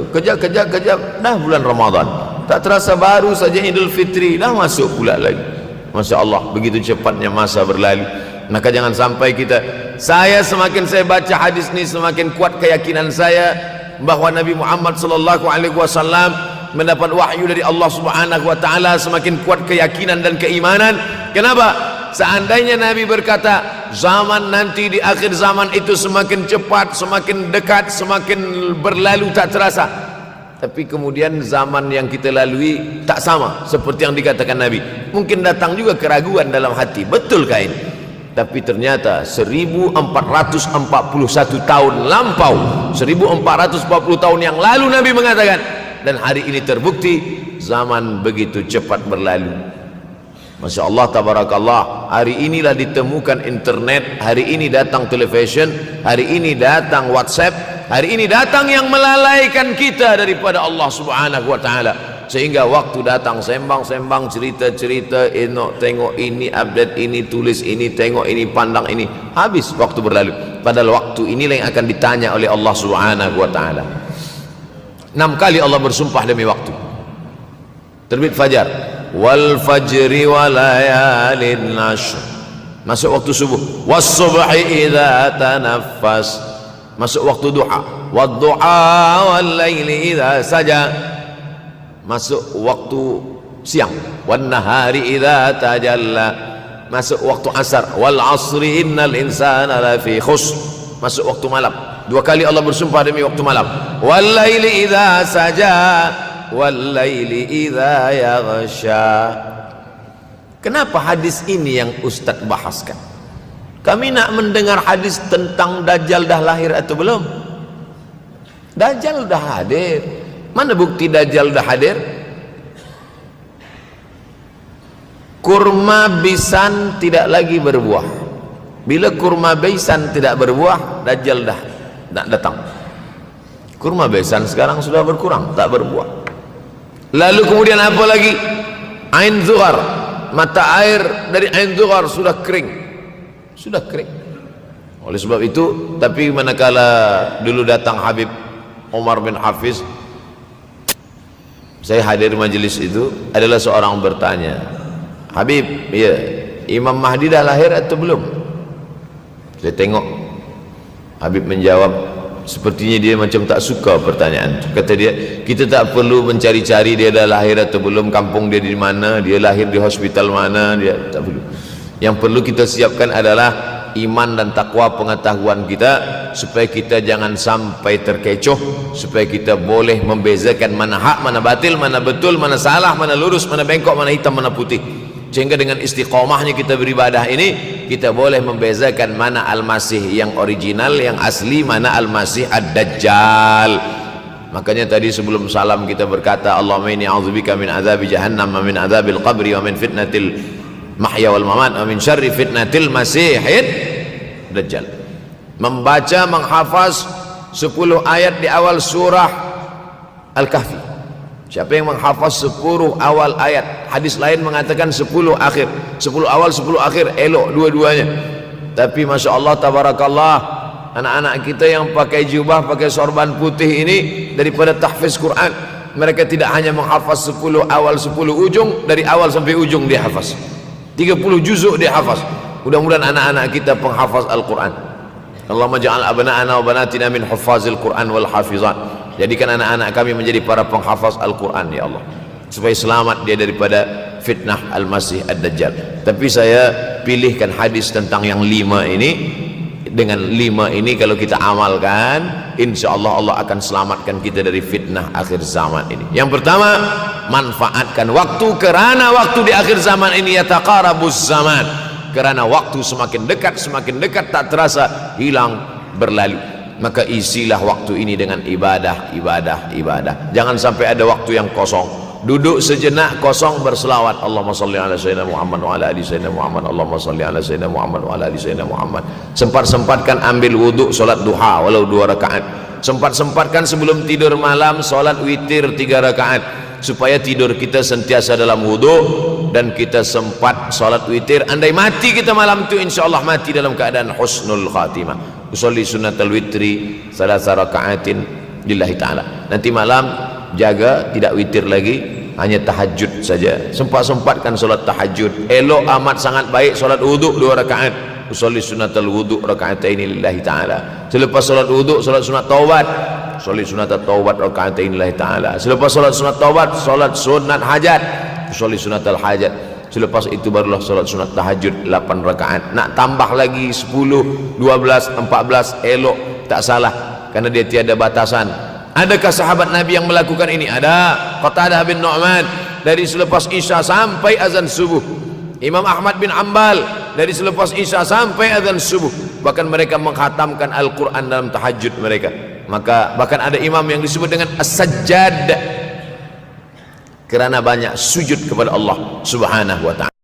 kejap-kejap dah bulan Ramadan, tak terasa baru saja Idul Fitri dah masuk pula lagi. Masya Allah, begitu cepatnya masa berlalu. Maka jangan sampai kita, semakin saya baca hadis ni, semakin kuat keyakinan saya bahwa Nabi Muhammad sallallahu alaihi wasallam mendapat wahyu dari Allah Subhanahu wa taala. Semakin kuat keyakinan dan keimanan. Kenapa? Seandainya Nabi berkata zaman nanti di akhir zaman itu semakin cepat, semakin dekat, semakin berlalu tak terasa, tapi kemudian zaman yang kita lalui tak sama seperti yang dikatakan Nabi. Mungkin datang juga keraguan dalam hati, betulkah ini? Tapi ternyata 1441 tahun lampau, 1440 tahun yang lalu Nabi mengatakan, dan hari ini terbukti zaman begitu cepat berlalu. Masya Allah, tabarakallah. Hari inilah ditemukan internet, hari ini datang television, hari ini datang WhatsApp, hari ini datang yang melalaikan kita daripada Allah Subhanahu wa taala. Sehingga waktu datang sembang-sembang, cerita-cerita, tengok ini, update ini, tulis ini, tengok ini, pandang ini, habis waktu berlalu. Padahal waktu inilah yang akan ditanya oleh Allah Subhanahu wa taala. 6 kali Allah bersumpah demi waktu. Terbit fajar, wal fajri wa layalin nashr, masuk waktu subuh. Was subhi idza tanaffas, masuk waktu duha. Wad duha wal laili idza saja, masuk waktu siang. Wan nahari idza tajalla, masuk waktu asar. Wal asri innal insana lafi khusr, masuk waktu malam. 2 kali Allah bersumpah demi waktu malam. Wal laili idza saja wal laili idza yaghsha. Kenapa hadis ini yang Ustaz bahaskan? Kami nak mendengar hadis tentang Dajjal dah lahir atau belum? Dajjal dah hadir. Mana bukti Dajjal dah hadir? Kurma bisan tidak lagi berbuah. Bila kurma bisan tidak berbuah, Dajjal dah nak datang. Kurma bisan sekarang sudah berkurang, tak berbuah. Lalu kemudian apa lagi? Ain Zuhar, mata air dari Ain Zuhar sudah kering, sudah kering. Oleh sebab itu, tapi manakala dulu datang Habib Umar bin Hafiz, saya hadir majlis itu, adalah seorang bertanya, Habib, ya, Imam Mahdi dah lahir atau belum? Saya tengok Habib menjawab, sepertinya dia macam tak suka pertanyaan. Kata dia, kita tak perlu mencari-cari dia dah lahir atau belum, kampung dia di mana, dia lahir di hospital mana, dia tak perlu. Yang perlu kita siapkan adalah iman dan takwa, pengetahuan kita, supaya kita jangan sampai terkecoh, supaya kita boleh membezakan mana hak, mana batil, mana betul, mana salah, mana lurus, mana bengkok, mana hitam, mana putih. sehingga dengan istiqomahnya kita beribadah ini kita boleh membezakan mana Al-Masih yang original, yang asli, mana Al-Masih Ad-Dajjal. Makanya tadi sebelum salam kita berkata, Allahumma inni a'udzubika min azabi jahannam wa min azabil qabri wa min fitnatil mahya wal mamat wa min syarri fitnatil masihid dajjal. Membaca, menghafaz 10 ayat di awal surah Al-Kahfi. Siapa yang menghafaz 10 awal ayat, hadis lain mengatakan 10 akhir, 10 awal 10 akhir, elok dua-duanya. Tapi Masya Allah tabarakallah, anak-anak kita yang pakai jubah, pakai sorban putih ini, daripada tahfiz Quran, mereka tidak hanya menghafaz 10 awal 10 ujung, dari awal sampai ujung dia hafaz 30 juzuk dia hafaz. Mudah-mudahan anak-anak kita penghafaz Al-Quran. Allahumma ja'al abna'ana wa banatina min huffazil Quran wal hafizan. Jadikan anak-anak kami menjadi para penghafaz Al-Quran ya Allah, supaya selamat dia daripada fitnah Al-Masih Ad-Dajjal. Tapi saya pilihkan hadis tentang yang 5 ini. Dengan 5 ini kalau kita amalkan, insya Allah Allah akan selamatkan kita dari fitnah akhir zaman ini. Yang pertama, manfaatkan waktu, kerana waktu di akhir zaman ini yataqarabuz zaman, kerana waktu semakin dekat tak terasa hilang berlalu. Maka isilah waktu ini dengan ibadah. Jangan sampai ada waktu yang kosong. Duduk sejenak kosong berselawat, Allahumma salli ala sayyidina Muhammad wa ala ali sayyidina Muhammad, Allahumma salli ala sayyidina Muhammad wa ala ali sayyidina Muhammad. Sempat-sempatkan ambil wuduk, solat duha walau 2 rakaat. Sempat-sempatkan sebelum tidur malam solat witir 3 rakaat, supaya tidur kita sentiasa dalam wuduk dan kita sempat solat witir. Andai mati kita malam itu, insyaallah mati dalam keadaan husnul khatimah. Usolli sunnatal witri 3 rakaatin lillahi ta'ala. Nanti malam jaga tidak witir lagi, hanya tahajud saja. Sempat-sempatkan solat tahajud. Elok amat sangat baik solat wuduk 2 rakaat. Usolli sunnatal wuduk raka'ataini lillahi ta'ala. Selepas solat wuduk solat sunat taubat. Usolli sunatat taubat raka'ataini lillahi ta'ala. Selepas solat sunat taubat solat sunat hajat. Usolli sunatal hajat. Selepas itu barulah solat sunat tahajud 8 rakaat. Nak tambah lagi 10, 12, 14 elok, tak salah, karena dia tiada batasan. Adakah sahabat Nabi yang melakukan ini? Ada. Qatadah bin Nu'man dari selepas Isya sampai azan subuh. Imam Ahmad bin Hanbal dari selepas Isya sampai azan subuh. Bahkan mereka mengkhatamkan Al-Quran dalam tahajud mereka. Maka bahkan ada imam yang disebut dengan As-Sajjad, kerana banyak sujud kepada Allah Subhanahu wa ta'ala.